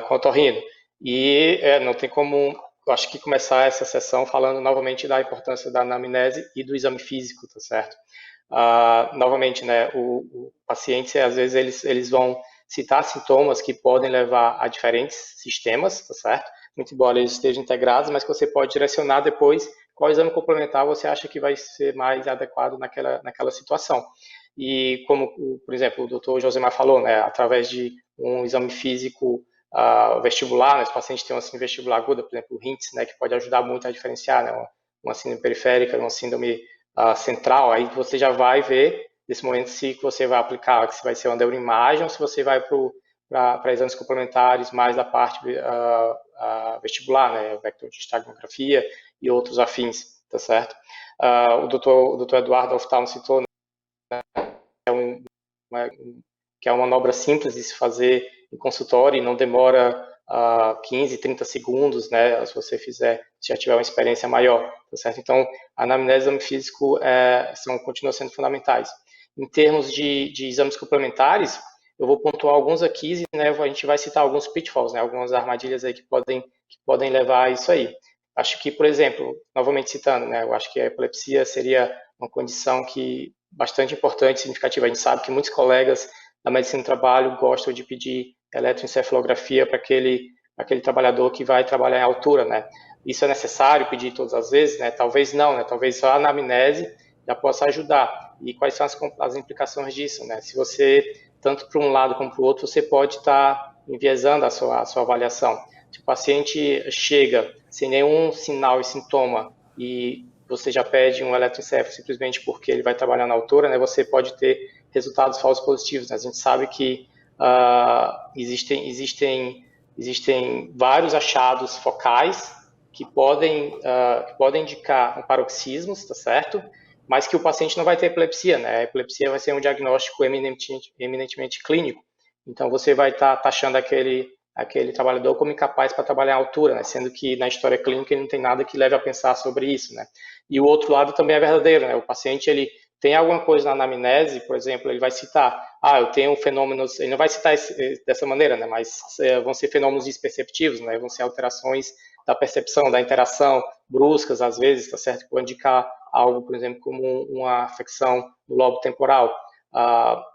otorrino. E não tem como, eu acho que começar essa sessão falando novamente da importância da anamnese e do exame físico, tá certo? Novamente, né, o paciente, às vezes, eles vão citar sintomas que podem levar a diferentes sistemas, tá certo? Muito embora eles estejam integrados, mas que você pode direcionar depois qual exame complementar você acha que vai ser mais adequado naquela situação. E como, por exemplo, o Dr. Josemar falou, né, através de um exame físico vestibular, né, os pacientes têm uma síndrome vestibular aguda, por exemplo, o HINTS, né, que pode ajudar muito a diferenciar, né, uma síndrome periférica, uma síndrome central, aí você já vai ver, nesse momento, se você vai aplicar, se vai ser uma neuroimagem ou se você vai para exames complementares mais da parte vestibular, né, vectordiagrafia e outros afins, tá certo? O doutor Eduardo Oftalmo citou, né, que é uma manobra simples de se fazer em consultório e não demora 15, 30 segundos, né, se você fizer, se já tiver uma experiência maior, tá certo? Então, a anamnese e o exame físico continuam sendo fundamentais. Em termos de exames complementares, eu vou pontuar alguns aqui, né, a gente vai citar alguns pitfalls, né, algumas armadilhas aí que podem levar a isso aí. Acho que, por exemplo, novamente citando, né, eu acho que a epilepsia seria uma condição bastante importante, significativa. A gente sabe que muitos colegas da medicina do trabalho gostam de pedir eletroencefalografia para aquele trabalhador que vai trabalhar em altura, né? Isso é necessário pedir todas as vezes, né? Talvez não, né? Talvez só a anamnese já possa ajudar. E quais são as implicações disso, né? Se você, tanto para um lado como para o outro, você pode estar enviesando a sua avaliação. Se o paciente chega sem nenhum sinal e sintoma e você já pede um eletroencefalo simplesmente porque ele vai trabalhar na altura, né? Você pode ter resultados falsos positivos, né? A gente sabe que existem vários achados focais que podem indicar um paroxismo, tá certo? Mas que o paciente não vai ter epilepsia, né? A epilepsia vai ser um diagnóstico eminentemente clínico. Então, você vai estar taxando aquele trabalhador como incapaz para trabalhar à altura, né? Sendo que na história clínica ele não tem nada que leve a pensar sobre isso, né? E o outro lado também é verdadeiro, né? O paciente, ele tem alguma coisa na anamnese, por exemplo, ele vai citar, eu tenho fenômenos, ele não vai citar dessa maneira, né, mas vão ser fenômenos desperceptivos, né, vão ser alterações da percepção, da interação, bruscas às vezes, tá certo, que pode indicar algo, por exemplo, como uma afecção no lobo temporal,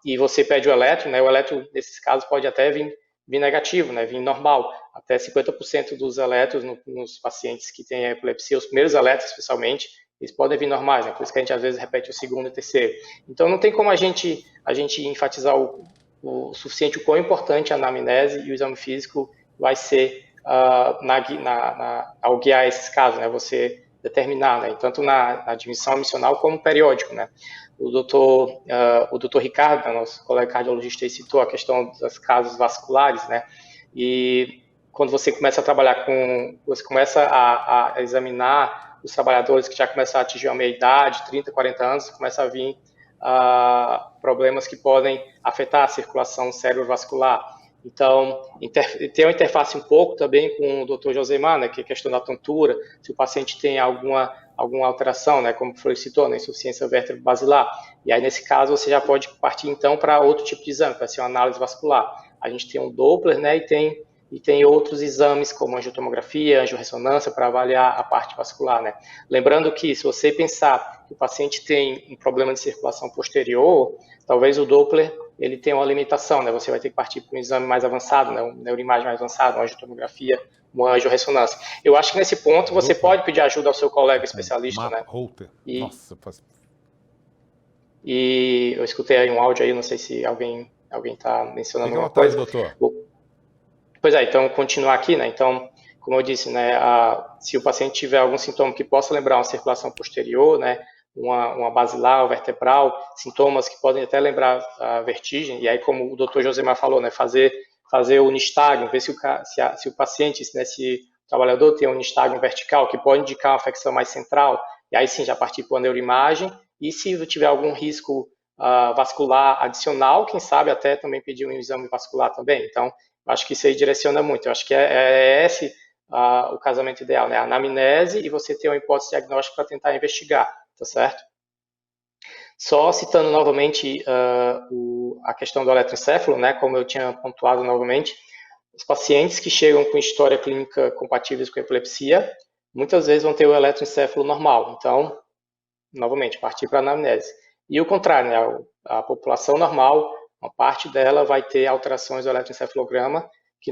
e você pede o eletro, né, o eletro, nesses casos, pode até vir negativo, né, vir normal, até 50% dos eletros nos pacientes que têm epilepsia, os primeiros eletros especialmente, eles podem vir normais, né? Por isso que a gente às vezes repete o segundo e o terceiro. Então não tem como a gente enfatizar o suficiente o quão importante a anamnese e o exame físico vai ser ao guiar esses casos, né? Você determinar, né? Tanto na admissão missional como periódico, né? O doutor Ricardo, nosso colega cardiologista, citou a questão dos casos vasculares, né? E quando você começa a trabalhar você começa a examinar os trabalhadores que já começam a atingir a meia-idade, 30, 40 anos, começa a vir problemas que podem afetar a circulação cerebrovascular. Então, tem uma interface um pouco também com o Dr. Josemar, né, que é a questão da tontura, se o paciente tem alguma alteração, né, como foi citou, né, insuficiência vértebro-basilar. E aí, nesse caso, você já pode partir, então, para outro tipo de exame, para ser uma análise vascular. A gente tem um Doppler, né, e tem outros exames, como angiotomografia, angiorressonância, para avaliar a parte vascular, né? Lembrando que, se você pensar que o paciente tem um problema de circulação posterior, talvez o Doppler ele tenha uma limitação, né? Você vai ter que partir para um exame mais avançado, né? Uma neuroimagem mais avançada, uma angiotomografia, uma angiorressonância. Eu acho que nesse ponto você pode pedir ajuda ao seu colega especialista, né? Nossa, e eu escutei aí um áudio aí, não sei se alguém está mencionando alguma coisa. Doutor. Pois é, então, continuar aqui, né? Então, como eu disse, né, se o paciente tiver algum sintoma que possa lembrar uma circulação posterior, né, uma basilar, vertebral, sintomas que podem até lembrar a vertigem, e aí, como o Dr. Josemar falou, né, fazer o nistagmo, ver se o paciente, né, se o trabalhador tem um nistagmo vertical, que pode indicar uma afecção mais central, e aí sim já partir para uma neuroimagem, e se tiver algum risco vascular adicional, quem sabe até também pedir um exame vascular também. Então, acho que isso aí direciona muito. Eu acho que é esse o casamento ideal, né? A anamnese e você ter uma hipótese diagnóstica para tentar investigar, tá certo? Só citando novamente a questão do eletroencefalo, né? Como eu tinha pontuado novamente, os pacientes que chegam com história clínica compatíveis com epilepsia, muitas vezes vão ter o eletroencefalo normal. Então, novamente, partir para a anamnese. E o contrário, né? A população normal, uma parte dela vai ter alterações do eletroencefalograma que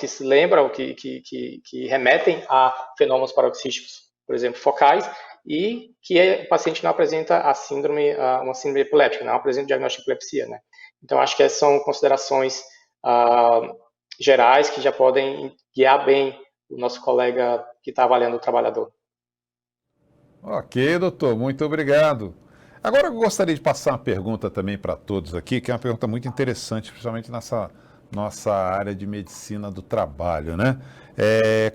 se lembram, que remetem a fenômenos paroxísticos, por exemplo, focais, e que o paciente não apresenta uma síndrome epiléptica, não apresenta diagnóstico de epilepsia, né? Então, acho que essas são considerações gerais que já podem guiar bem o nosso colega que está avaliando o trabalhador. Ok, doutor, muito obrigado. Agora eu gostaria de passar uma pergunta também para todos aqui, que é uma pergunta muito interessante, principalmente nessa nossa área de medicina do trabalho, né?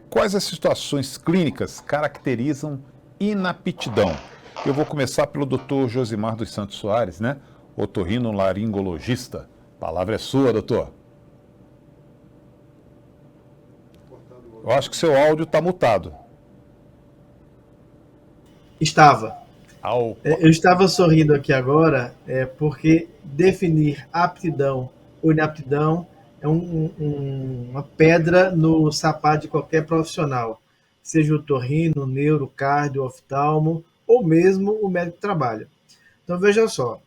Quais as situações clínicas caracterizam inaptidão? Eu vou começar pelo doutor Josimar dos Santos Soares, né? Otorrinolaringologista. A palavra é sua, doutor. Eu acho que seu áudio está mutado. Estava. Eu estava sorrindo aqui agora porque definir aptidão ou inaptidão é uma pedra no sapato de qualquer profissional, seja o otorrino, neuro, cardio, oftalmo ou mesmo o médico de trabalho. Então veja só,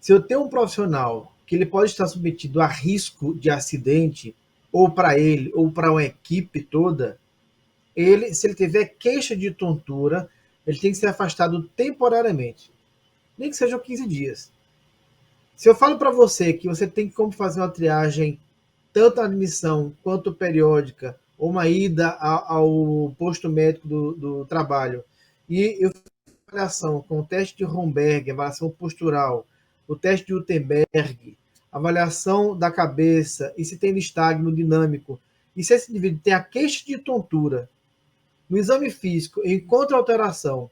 se eu tenho um profissional que ele pode estar submetido a risco de acidente, ou para ele, ou para uma equipe toda, se ele tiver queixa de tontura, ele tem que ser afastado temporariamente, nem que sejam 15 dias. Se eu falo para você que você tem como fazer uma triagem, tanto a admissão quanto periódica, ou uma ida ao posto médico do trabalho, e eu faço avaliação com o teste de Romberg, avaliação postural, o teste de Utenberg, avaliação da cabeça, e se tem nistagmo dinâmico, e se esse indivíduo tem a queixa de tontura, no exame físico encontra alteração,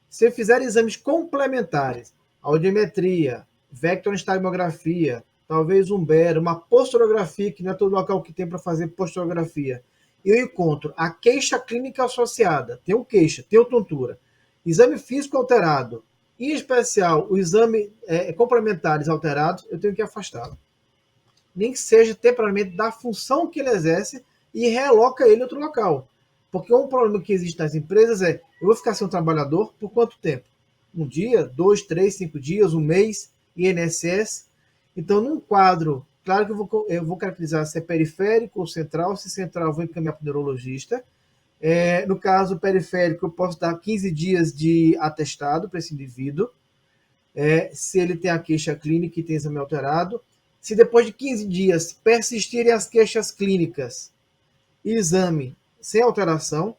se fizer exames complementares, audiometria, vectorinstagmografia, talvez Umbero, uma posturografia, que não é todo local que tem para fazer posturografia, eu encontro a queixa clínica associada, tenho queixa, tenho tontura, exame físico alterado, em especial o exame complementares alterados, eu tenho que afastá-lo. Nem que seja temporariamente da função que ele exerce e realoca ele em outro local. Porque um problema que existe nas empresas eu vou ficar sem um trabalhador por quanto tempo? Um dia, 2, 3, 5 dias, um mês, INSS. Então, num quadro, claro que eu vou caracterizar se é periférico ou central. Se central, eu vou encaminhar para o neurologista. No caso periférico, eu posso dar 15 dias de atestado para esse indivíduo. Se ele tem a queixa clínica e tem exame alterado. Se depois de 15 dias persistirem as queixas clínicas e exame sem alteração,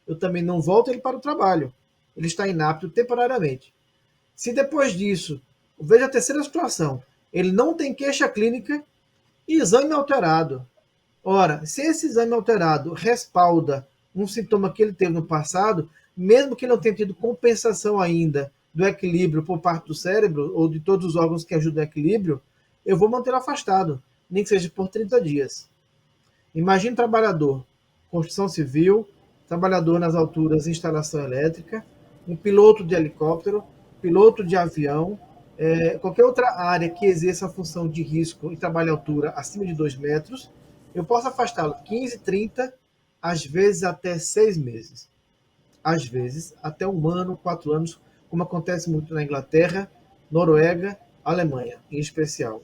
eu também não volto ele para o trabalho. Ele está inapto temporariamente. Se depois disso, veja a terceira situação, ele não tem queixa clínica e exame alterado. Ora, se esse exame alterado respalda um sintoma que ele teve no passado, mesmo que ele não tenha tido compensação ainda do equilíbrio por parte do cérebro ou de todos os órgãos que ajudam o equilíbrio, eu vou manter afastado, nem que seja por 30 dias. Imagine um trabalhador, construção civil, trabalhador nas alturas de instalação elétrica, um piloto de helicóptero, piloto de avião, qualquer outra área que exerça a função de risco e trabalhe em altura acima de 2 metros, eu posso afastá-lo 15, 30, às vezes até 6 meses. Às vezes até 1 ano, 4 anos, como acontece muito na Inglaterra, Noruega, Alemanha, em especial.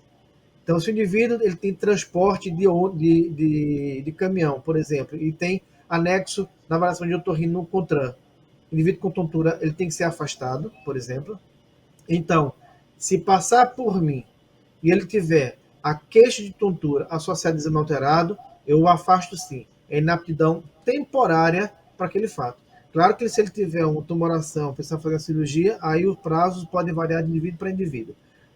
Então, se o indivíduo ele tem transporte de caminhão, por exemplo, e tem anexo na avaliação de otorrino no CONTRAN, o indivíduo com tontura ele tem que ser afastado, por exemplo. Então, se passar por mim e ele tiver a queixa de tontura associada a exame alterado, eu o afasto sim. É inaptidão temporária para aquele fato. Claro que se ele tiver uma tumoração, precisar fazer a cirurgia, aí os prazos podem variar de indivíduo para indivíduo.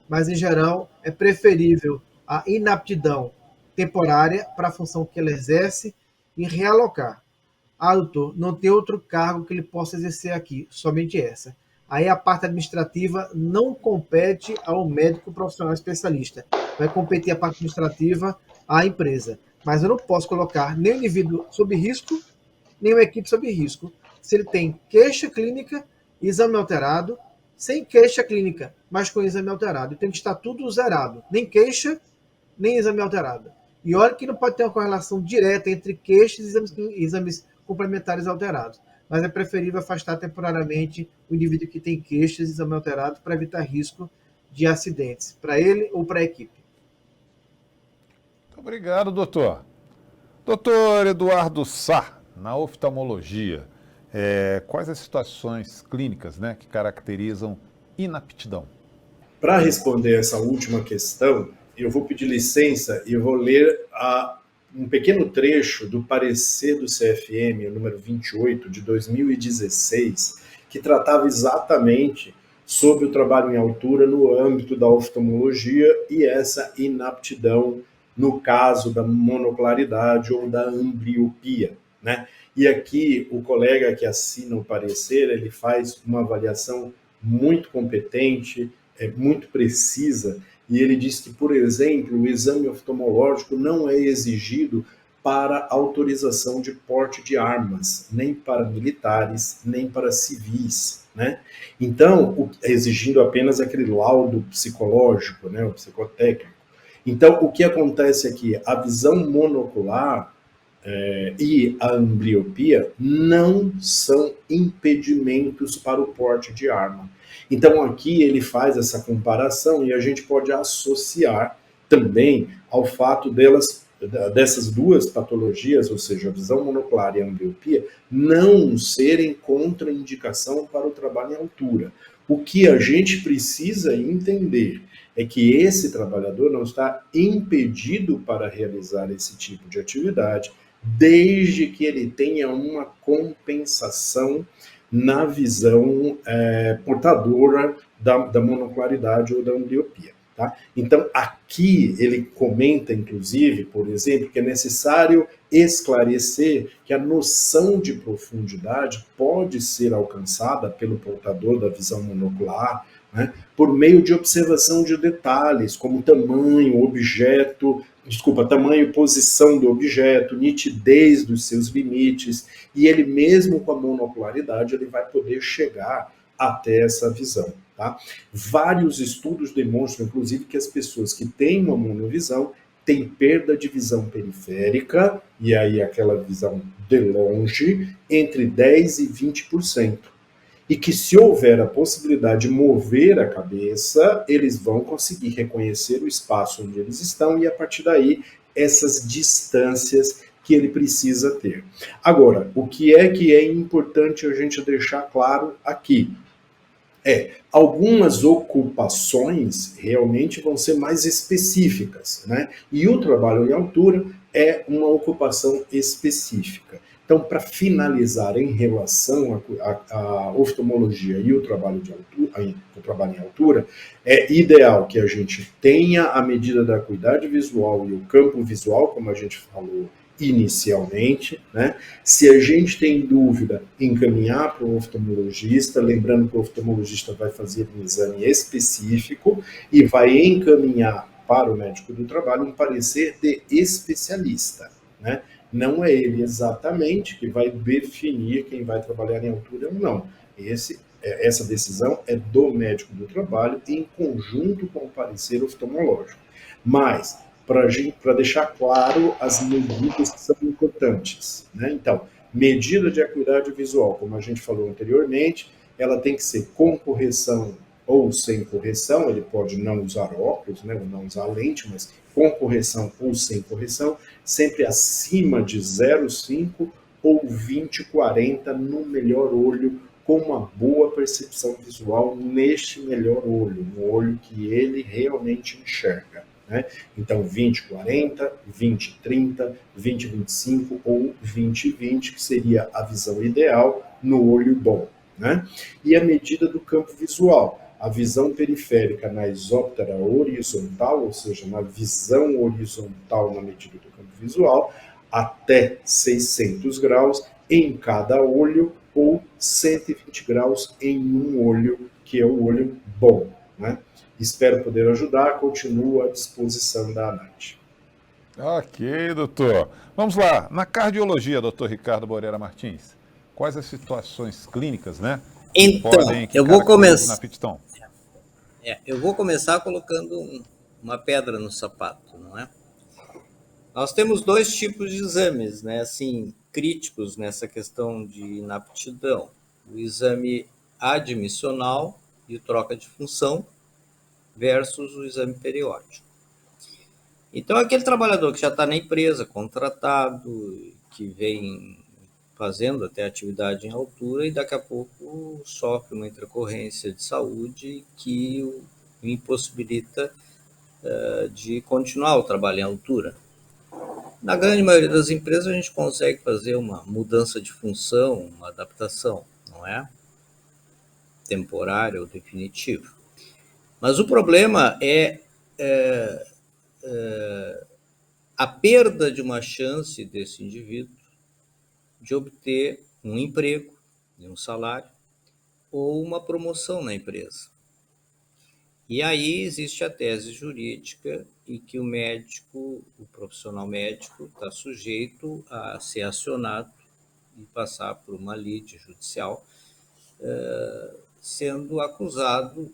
Mas, em geral, é preferível a inaptidão temporária para a função que ele exerce e realocar. Doutor, não tem outro cargo que ele possa exercer aqui, somente essa. Aí a parte administrativa não compete ao médico profissional especialista. Vai competir a parte administrativa à empresa. Mas eu não posso colocar nem o indivíduo sob risco, nem uma equipe sob risco, se ele tem queixa clínica, exame alterado, sem queixa clínica, mas com exame alterado. Tem que estar tudo zerado. Nem queixa, nem exame alterado. E olha que não pode ter uma correlação direta entre queixas e exames complementares alterados. Mas é preferível afastar temporariamente o indivíduo que tem queixas e exame alterado para evitar risco de acidentes, para ele ou para a equipe. Muito obrigado, doutor. Doutor Eduardo Sá, na oftalmologia, quais as situações clínicas, né, que caracterizam inaptidão? Para responder essa última questão, eu vou pedir licença e eu vou ler um pequeno trecho do parecer do CFM, o número 28, de 2016, que tratava exatamente sobre o trabalho em altura no âmbito da oftalmologia e essa inaptidão no caso da monoclaridade ou da ambliopia, né? E aqui o colega que assina o parecer, ele faz uma avaliação muito competente, muito precisa, e ele diz que, por exemplo, o exame oftalmológico não é exigido para autorização de porte de armas, nem para militares, nem para civis, né? Então, exigindo apenas aquele laudo psicológico, né, o psicotécnico. Então, o que acontece aqui? A visão monocular e a ambliopia não são impedimentos para o porte de arma. Então, aqui ele faz essa comparação e a gente pode associar também ao fato dessas duas patologias, ou seja, a visão monocular e a ambliopia, não serem contraindicação para o trabalho em altura. O que a gente precisa entender é que esse trabalhador não está impedido para realizar esse tipo de atividade, desde que ele tenha uma compensação na visão portadora da monoclaridade ou da ambliopia. Tá? Então, aqui ele comenta, inclusive, por exemplo, que é necessário esclarecer que a noção de profundidade pode ser alcançada pelo portador da visão monocular, né, por meio de observação de detalhes, como tamanho e posição do objeto, nitidez dos seus limites, e ele mesmo com a monocularidade, ele vai poder chegar até essa visão. Tá? Vários estudos demonstram, inclusive, que as pessoas que têm uma monovisão têm perda de visão periférica, e aí aquela visão de longe, entre 10% e 20%. E que se houver a possibilidade de mover a cabeça, eles vão conseguir reconhecer o espaço onde eles estão e, a partir daí, essas distâncias que ele precisa ter. Agora, o que é importante a gente deixar claro aqui? Algumas ocupações realmente vão ser mais específicas, né? E o trabalho em altura é uma ocupação específica. Então, para finalizar em relação à oftalmologia e o trabalho em altura, é ideal que a gente tenha a medida da acuidade visual e o campo visual, como a gente falou inicialmente, né? Se a gente tem dúvida, encaminhar para o oftalmologista, lembrando que o oftalmologista vai fazer um exame específico e vai encaminhar para o médico do trabalho um parecer de especialista, né? Não é ele exatamente que vai definir quem vai trabalhar em altura ou não. Essa decisão é do médico do trabalho em conjunto com o parecer oftalmológico. Mas, para deixar claro as medidas que são importantes, né? Então, medida de acuidade visual, como a gente falou anteriormente, ela tem que ser com correção ou sem correção, ele pode não usar óculos, né, ou não usar lente, mas com correção ou sem correção, sempre acima de 0,5 ou 20/40 no melhor olho, com uma boa percepção visual neste melhor olho, no olho que ele realmente enxerga. Né? Então, 20/40, 20/30, 20/25 ou 20/20, que seria a visão ideal no olho bom. Né? E a medida do campo visual, a visão periférica na isóptera horizontal, ou seja, na visão horizontal na medida do campo visual, até 600 graus em cada olho ou 120 graus em um olho, que é o olho bom. Né? Espero poder ajudar, continuo à disposição da ANAT. Ok, doutor. Vamos lá. Na cardiologia, doutor Ricardo Moreira Martins, quais as situações clínicas, né, Então, que caracterizam a aptidão? Eu vou começar colocando uma pedra no sapato, não é? Nós temos dois tipos de exames, né, assim, críticos nessa questão de inaptidão. O exame admissional e troca de função versus o exame periódico. Então, aquele trabalhador que já está na empresa, contratado, que vem fazendo até atividade em altura e daqui a pouco sofre uma intercorrência de saúde que o impossibilita de continuar o trabalho em altura. Na grande maioria das empresas, a gente consegue fazer uma mudança de função, uma adaptação, não é? Temporária ou definitiva. Mas o problema é a perda de uma chance desse indivíduo de obter um emprego, um salário ou uma promoção na empresa. E aí existe a tese jurídica em que o médico, o profissional médico, está sujeito a ser acionado e passar por uma lide judicial, sendo acusado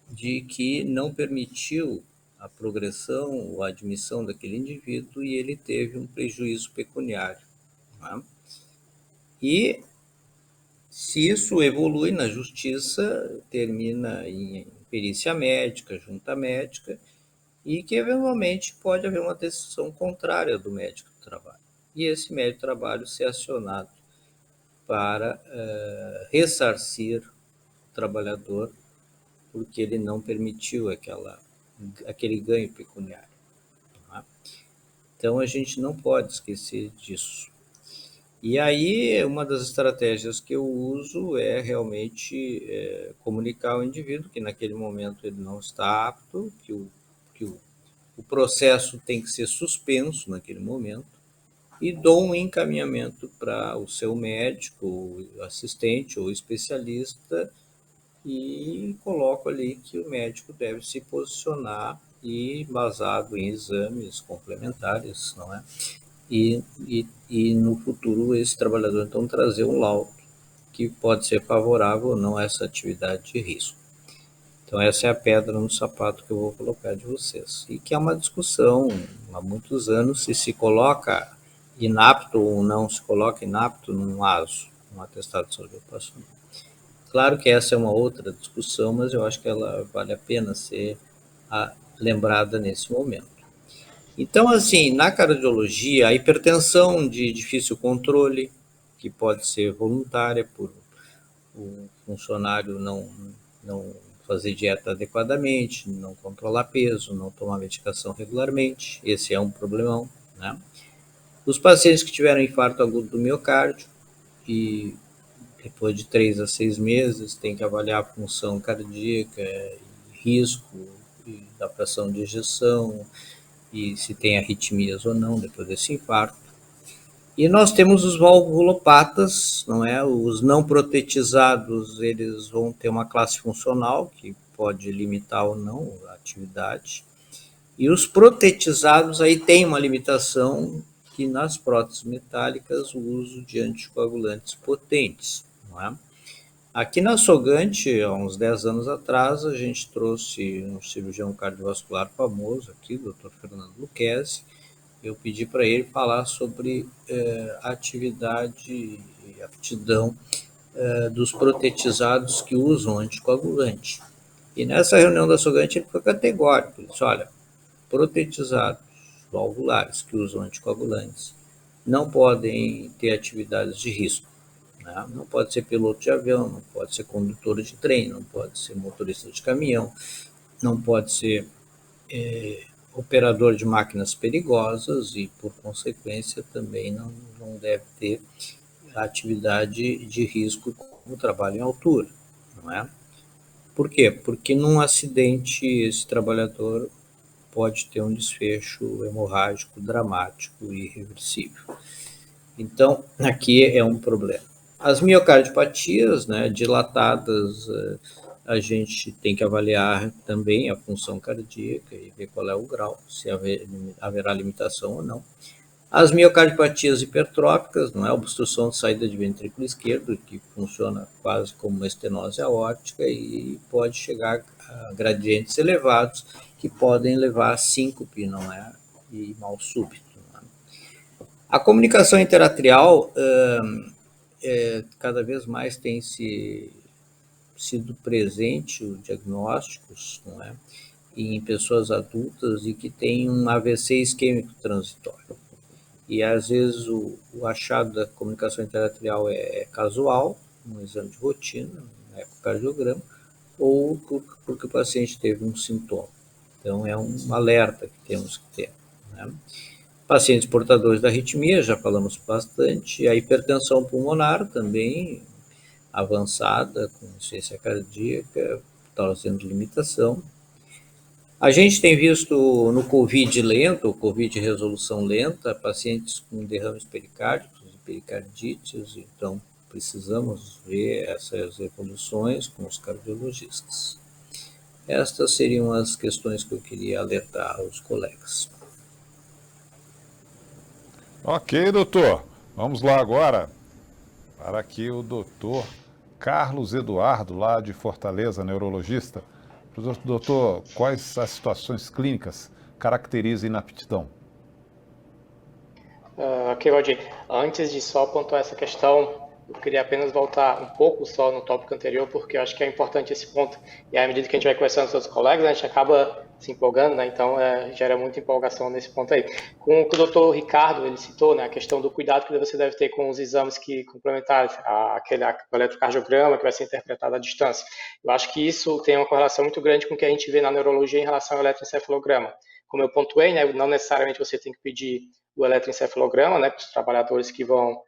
de que não permitiu a progressão ou a admissão daquele indivíduo e ele teve um prejuízo pecuniário. Não é? E se isso evolui na justiça, termina em perícia médica, junta médica, e que eventualmente pode haver uma decisão contrária do médico do trabalho. E esse médico do trabalho ser acionado para ressarcir o trabalhador porque ele não permitiu aquele ganho pecuniário. Não é? Então a gente não pode esquecer disso. E aí, uma das estratégias que eu uso é realmente comunicar ao indivíduo que naquele momento ele não está apto, que o processo tem que ser suspenso naquele momento, e dou um encaminhamento para o seu médico, assistente ou especialista, e coloco ali que o médico deve se posicionar e basado em exames complementares, não é? E no futuro esse trabalhador então trazer um laudo que pode ser favorável ou não a essa atividade de risco. Então essa é a pedra no sapato que eu vou colocar de vocês. E que é uma discussão há muitos anos se coloca inapto ou não se coloca inapto num ASO, um atestado de saúde ocupacional. Claro que essa é uma outra discussão, mas eu acho que ela vale a pena ser lembrada nesse momento. Então, assim, na cardiologia, a hipertensão de difícil controle, que pode ser voluntária por o funcionário não fazer dieta adequadamente, não controlar peso, não tomar medicação regularmente, esse é um problemão, né? Os pacientes que tiveram infarto agudo do miocárdio e depois de 3 a 6 meses tem que avaliar a função cardíaca, risco da fração de ejeção, e se tem arritmias ou não depois desse infarto. E nós temos os valvulopatas, não é? Os não protetizados, eles vão ter uma classe funcional que pode limitar ou não a atividade. E os protetizados aí tem uma limitação que nas próteses metálicas o uso de anticoagulantes potentes, não é? Aqui na Sogante, há uns 10 anos atrás, a gente trouxe um cirurgião cardiovascular famoso aqui, o Dr. Fernando Lucchesi. Eu pedi para ele falar sobre a atividade e aptidão dos protetizados que usam anticoagulante. E nessa reunião da Sogante ele foi categórico, ele disse, olha, protetizados valvulares que usam anticoagulantes não podem ter atividades de risco. Não pode ser piloto de avião, não pode ser condutor de trem, não pode ser motorista de caminhão, não pode ser operador de máquinas perigosas e, por consequência, também não deve ter atividade de risco como trabalho em altura, não é? Por quê? Porque num acidente esse trabalhador pode ter um desfecho hemorrágico dramático e irreversível. Então, aqui é um problema. As miocardiopatias, né, dilatadas a gente tem que avaliar também a função cardíaca e ver qual é o grau, se haverá limitação ou não. As miocardiopatias hipertróficas, não é? Obstrução de saída de ventrículo esquerdo, que funciona quase como uma estenose aórtica e pode chegar a gradientes elevados que podem levar a síncope, não é? E mal súbito. Não é? A comunicação interatrial cada vez mais tem sido presente os diagnósticos, não é? Em pessoas adultas e que têm um AVC isquêmico transitório. E às vezes o achado da comunicação interatrial é casual, um exame de rotina, um ecocardiograma, ou porque o paciente teve um sintoma. Então é um alerta que temos que ter, né? Pacientes portadores da arritmia, já falamos bastante, a hipertensão pulmonar também avançada, com insuficiência cardíaca, trazendo limitação. A gente tem visto no COVID lento, COVID de resolução lenta, pacientes com derrames pericárdicos e pericardites, então precisamos ver essas evoluções com os cardiologistas. Estas seriam as questões que eu queria alertar aos colegas. Ok, doutor. Vamos lá agora para aqui o doutor Carlos Eduardo, lá de Fortaleza, neurologista. Doutor, quais as situações clínicas caracterizam inaptidão? Ok, Valdir. Antes de só pontuar essa questão, eu queria apenas voltar um pouco só no tópico anterior, porque eu acho que é importante esse ponto. E à medida que a gente vai conversando com os seus colegas, a gente acaba se empolgando, né? Então gera muita empolgação nesse ponto aí. Com o que o doutor Ricardo ele citou, né? A questão do cuidado que você deve ter com os exames complementares, aquele eletrocardiograma que vai ser interpretado à distância. Eu acho que isso tem uma correlação muito grande com o que a gente vê na neurologia em relação ao eletroencefalograma. Como eu pontuei, né? Não necessariamente você tem que pedir o eletroencefalograma, né? Para os trabalhadores que vão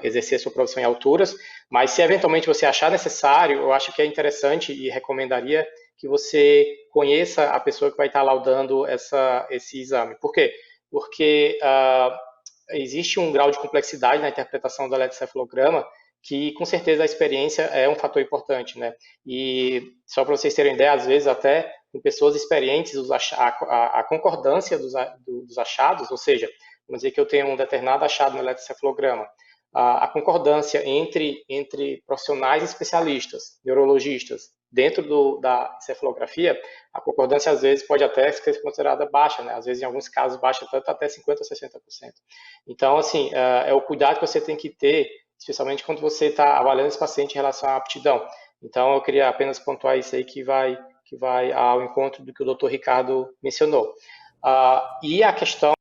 exercer sua profissão em alturas, mas se eventualmente você achar necessário, eu acho que é interessante e recomendaria que você conheça a pessoa que vai estar laudando esse exame. Por quê? Porque existe um grau de complexidade na interpretação do eletroencefalograma que, com certeza, a experiência é um fator importante, né? E só para vocês terem ideia, às vezes até com pessoas experientes, a concordância dos achados, ou seja, vamos dizer que eu tenho um determinado achado no eletroencefalograma, a concordância entre profissionais especialistas, neurologistas, dentro da encefalografia, a concordância às vezes pode até ser considerada baixa, né? Às vezes em alguns casos baixa tanto até 50% ou 60%. Então, assim, é o cuidado que você tem que ter, especialmente quando você está avaliando esse paciente em relação à aptidão. Então, eu queria apenas pontuar isso aí que vai ao encontro do que o Dr. Ricardo mencionou. E a questão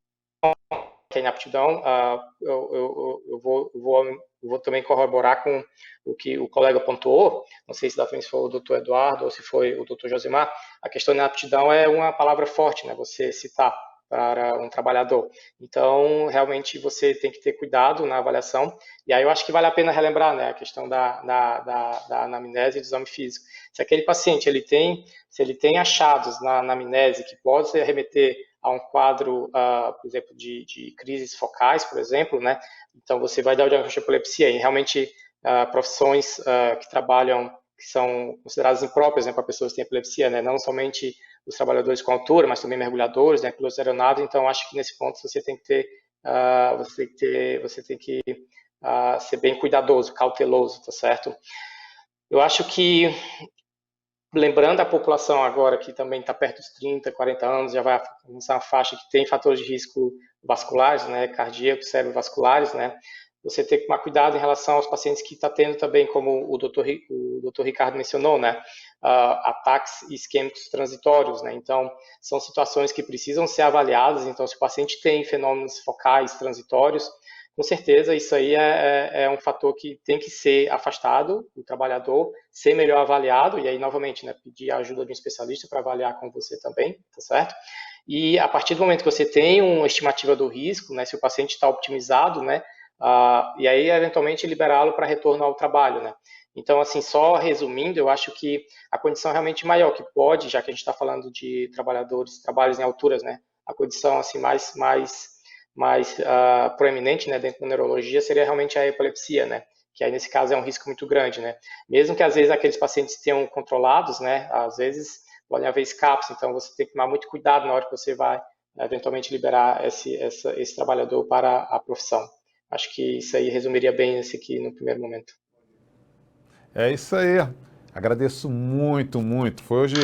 que é inaptidão, eu vou também corroborar com o que o colega pontuou, não sei se da frente foi o Dr. Eduardo ou se foi o Dr. Josimar, a questão da inaptidão é uma palavra forte, né, você citar para um trabalhador. Então, realmente, você tem que ter cuidado na avaliação, e aí eu acho que vale a pena relembrar, né, a questão da anamnese e do exame físico. Se aquele paciente, se ele tem achados na anamnese que pode remeter a um quadro, por exemplo, de crises focais, por exemplo, né? Então, você vai dar o diagnóstico de epilepsia e realmente profissões que trabalham, que são consideradas impróprias, né, para pessoas que têm epilepsia, né? Não somente os trabalhadores com altura, mas também mergulhadores, né, pilotos aeronaves. Então, acho que nesse ponto você tem que ter, ser bem cuidadoso, cauteloso, tá certo? Eu acho que lembrando a população agora que também está perto dos 30, 40 anos, já vai começar uma faixa que tem fatores de risco vasculares, né, cardíacos, cerebrovasculares, né, você tem que tomar cuidado em relação aos pacientes que está tendo também, como o Dr. Ricardo mencionou, né, ataques isquêmicos transitórios, né, então são situações que precisam ser avaliadas, então se o paciente tem fenômenos focais transitórios, com certeza isso aí é um fator que tem que ser afastado, o trabalhador ser melhor avaliado, e aí novamente, né, pedir a ajuda de um especialista para avaliar com você também, tá certo? E a partir do momento que você tem uma estimativa do risco, né, se o paciente está optimizado, né, e aí eventualmente liberá-lo para retorno ao trabalho, né? Então, assim, só resumindo, eu acho que a condição realmente maior que pode, já que a gente está falando de trabalhos em alturas, né, a condição assim mais proeminente, né, dentro da neurologia seria realmente a epilepsia, né, que aí nesse caso é um risco muito grande, né? Mesmo que às vezes aqueles pacientes tenham controlados, né? Às vezes podem haver escapes, então você tem que tomar muito cuidado na hora que você vai eventualmente liberar esse trabalhador para a profissão. Acho que isso aí resumiria bem esse aqui no primeiro momento. É isso aí. Agradeço muito, muito. Foi hoje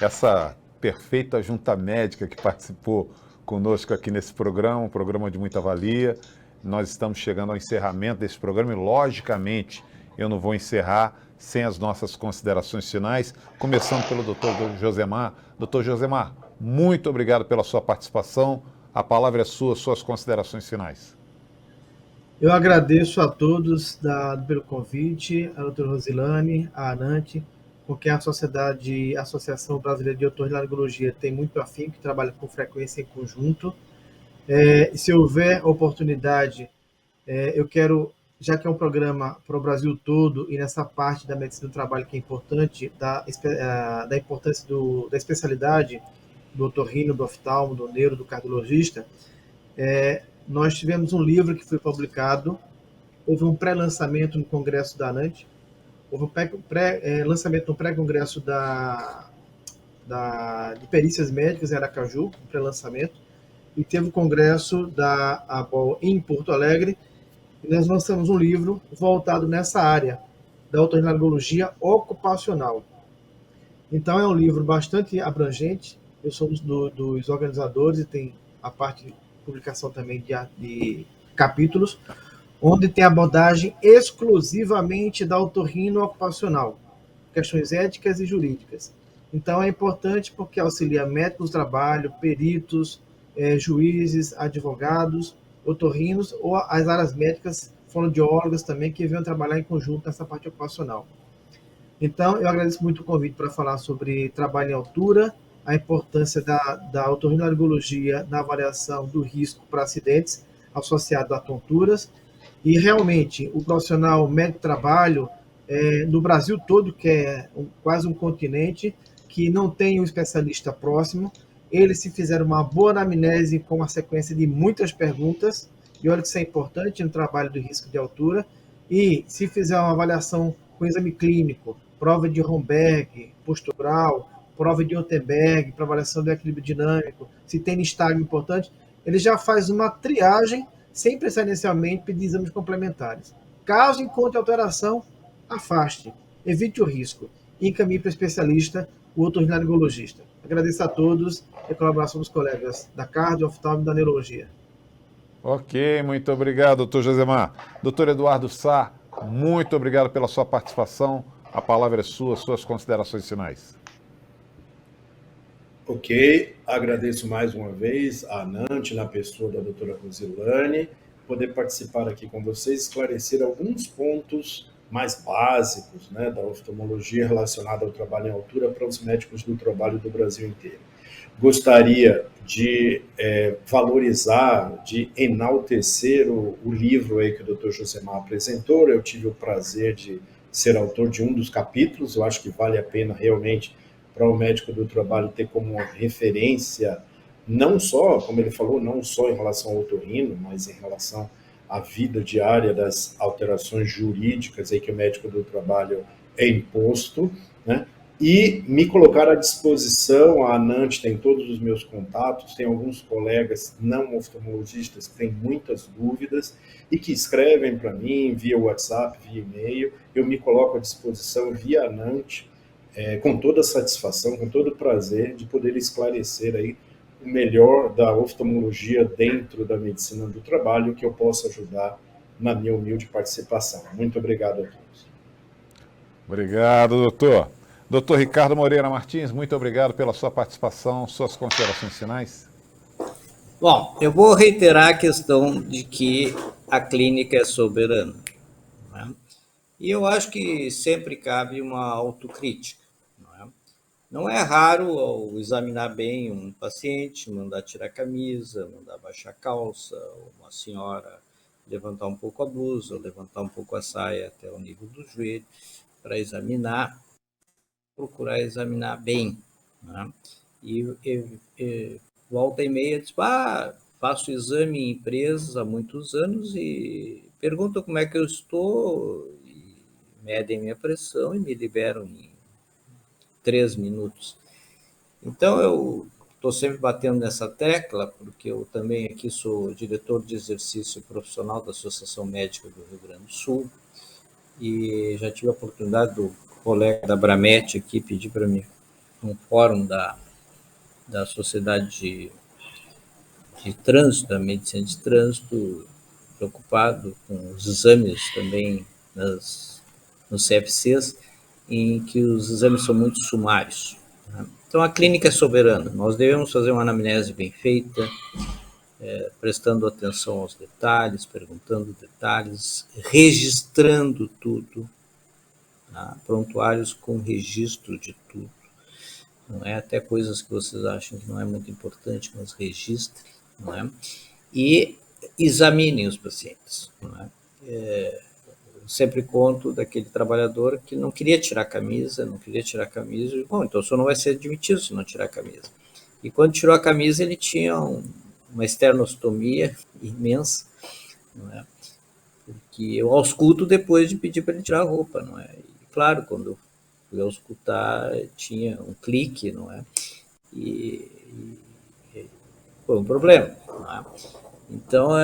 essa perfeita junta médica que participou conosco aqui nesse programa, um programa de muita valia. Nós estamos chegando ao encerramento desse programa e, logicamente, eu não vou encerrar sem as nossas considerações finais, começando pelo Dr. Josemar. Dr. Josemar, muito obrigado pela sua participação. A palavra é sua, suas considerações finais. Eu agradeço a todos pelo convite, a doutora Rosilane, a ANANT, com quem a Associação Brasileira de Otorrinolaringologia tem muito afim, que trabalha com frequência em conjunto. Se houver oportunidade, eu quero, já que é um programa para o Brasil todo, e nessa parte da medicina do trabalho que é importante, da importância da especialidade do otorrino, do oftalmo, do neuro, do cardiologista, nós tivemos um livro que foi publicado, houve um pré-lançamento no Congresso da ANANT, houve um lançamento no pré-congresso de perícias médicas em Aracaju, um pré-lançamento, e teve o congresso da ABOL em Porto Alegre, e nós lançamos um livro voltado nessa área da otorrinolaringologia ocupacional. Então, é um livro bastante abrangente, eu sou dos organizadores e tem a parte de publicação também de capítulos, onde tem abordagem exclusivamente da otorrino ocupacional, questões éticas e jurídicas. Então, é importante porque auxilia médicos do trabalho, peritos, juízes, advogados, otorrinos ou as áreas médicas, fonoaudiólogas também, que venham trabalhar em conjunto nessa parte ocupacional. Então, eu agradeço muito o convite para falar sobre trabalho em altura, a importância da otorrinolaringologia na avaliação do risco para acidentes associado a tonturas, e realmente o profissional médico do trabalho, no Brasil todo, que é quase um continente, que não tem um especialista próximo, eles se fizeram uma boa anamnese com uma sequência de muitas perguntas, e olha que isso é importante no trabalho do risco de altura, e se fizer uma avaliação com exame clínico, prova de Romberg, postural, prova de Ottenberg, para avaliação do equilíbrio dinâmico, se tem nistagmo importante, ele já faz uma triagem sem precisar inicialmente pedir exames complementares. Caso encontre alteração, afaste, evite o risco e encaminhe para o especialista, o otorrinolaringologista. Agradeço a todos e a colaboração dos colegas da cardio, oftalmo e da neurologia. Ok, muito obrigado, doutor Josemar. Doutor Eduardo Sá, muito obrigado pela sua participação. A palavra é sua, suas considerações finais. Ok, agradeço mais uma vez a ANANT, na pessoa da doutora Rosilane, poder participar aqui com vocês, esclarecer alguns pontos mais básicos, né, da oftalmologia relacionada ao trabalho em altura para os médicos do trabalho do Brasil inteiro. Gostaria de valorizar, de enaltecer o livro aí que o doutor Josemar apresentou. Eu tive o prazer de ser autor de um dos capítulos, eu acho que vale a pena realmente para o médico do trabalho ter como uma referência, não só, como ele falou, não só em relação ao otorrino, mas em relação à vida diária das alterações jurídicas aí que o médico do trabalho é imposto, né? E me colocar à disposição, a ANANT tem todos os meus contatos, tem alguns colegas não oftalmologistas que têm muitas dúvidas e que escrevem para mim via WhatsApp, via e-mail, eu me coloco à disposição via ANANT, com toda a satisfação, com todo o prazer de poder esclarecer aí o melhor da oftalmologia dentro da medicina do trabalho que eu possa ajudar na minha humilde participação. Muito obrigado a todos. Obrigado, doutor. Doutor Ricardo Moreira Martins, muito obrigado pela sua participação, suas considerações finais. Bom, eu vou reiterar a questão de que a clínica é soberana, né? E eu acho que sempre cabe uma autocrítica. Não é raro, ao examinar bem um paciente, mandar tirar a camisa, mandar baixar a calça, uma senhora levantar um pouco a blusa, levantar um pouco a saia até o nível do joelho, para examinar, procurar examinar bem, né? E volta e meia diz, faço exame em empresas há muitos anos e perguntam como é que eu estou, e medem minha pressão e me liberam em 3 minutos. Então, eu estou sempre batendo nessa tecla, porque eu também aqui sou diretor de exercício profissional da Associação Médica do Rio Grande do Sul, e já tive a oportunidade do colega da Bramet aqui pedir para mim um fórum da Sociedade de Trânsito, da Medicina de Trânsito, preocupado com os exames também nos CFCs, em que os exames são muito sumários. Então, a clínica é soberana. Nós devemos fazer uma anamnese bem feita, prestando atenção aos detalhes, perguntando detalhes, registrando tudo, tá? Prontuários com registro de tudo. Não é até coisas que vocês acham que não é muito importante, mas registrem, não é? E examinem os pacientes, não é? Eu sempre conto daquele trabalhador que não queria tirar a camisa, bom, então o senhor não vai ser admitido se não tirar a camisa. E quando tirou a camisa, ele tinha uma esternostomia imensa, não é? Porque eu ausculto depois de pedir para ele tirar a roupa, não é? E, claro, quando eu fui auscultar, tinha um clique, não é? E foi um problema, não é? Então,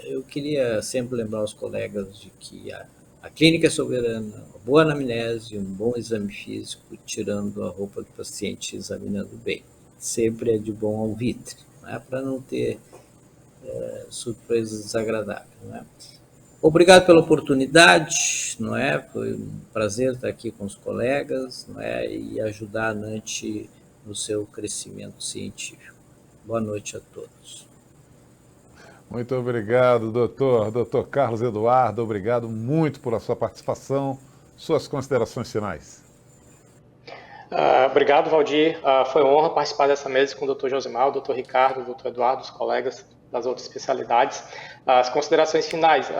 eu queria sempre lembrar os colegas de que a clínica é soberana, uma boa anamnese, um bom exame físico, tirando a roupa do paciente, examinando bem. Sempre é de bom alvitre, não é? Para não ter surpresas desagradáveis, não é? Obrigado pela oportunidade, não é? Foi um prazer estar aqui com os colegas, não é? E ajudar a NANT no seu crescimento científico. Boa noite a todos. Muito obrigado, doutor Carlos Eduardo, obrigado muito por a sua participação. Suas considerações finais. Obrigado, Valdir. Foi uma honra participar dessa mesa com o Dr. Josimar, o Dr. Ricardo, o Dr. Eduardo, os colegas das outras especialidades. As considerações finais,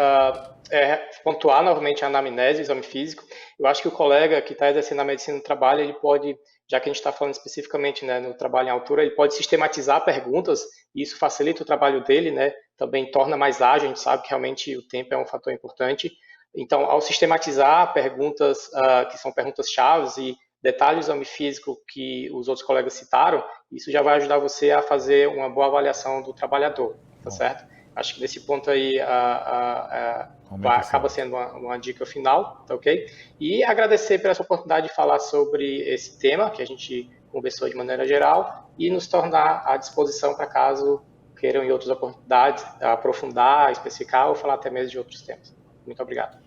pontuar novamente a anamnese, o exame físico. Eu acho que o colega que está exercendo a medicina do trabalho, ele pode, já que a gente está falando especificamente, né, no trabalho em altura, ele pode sistematizar perguntas, e isso facilita o trabalho dele, né, também torna mais ágil, a gente sabe que realmente o tempo é um fator importante. Então, ao sistematizar perguntas que são perguntas-chave e detalhes do exame físico que os outros colegas citaram, isso já vai ajudar você a fazer uma boa avaliação do trabalhador, tá certo? Acho que nesse ponto aí acaba sendo uma dica final, tá ok? E agradecer por essa oportunidade de falar sobre esse tema, que a gente conversou de maneira geral, e nos tornar à disposição para caso queiram em outras oportunidades aprofundar, especificar ou falar até mesmo de outros temas. Muito obrigado.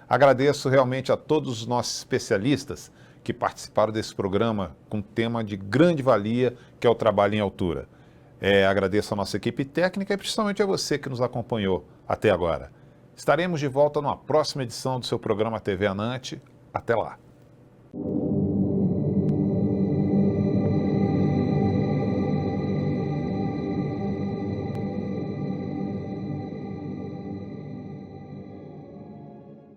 Agradeço realmente a todos os nossos especialistas que participaram desse programa com um tema de grande valia, que é o trabalho em altura. Agradeço a nossa equipe técnica e principalmente a você que nos acompanhou até agora. Estaremos de volta numa próxima edição do seu programa TV ANANT. Até lá.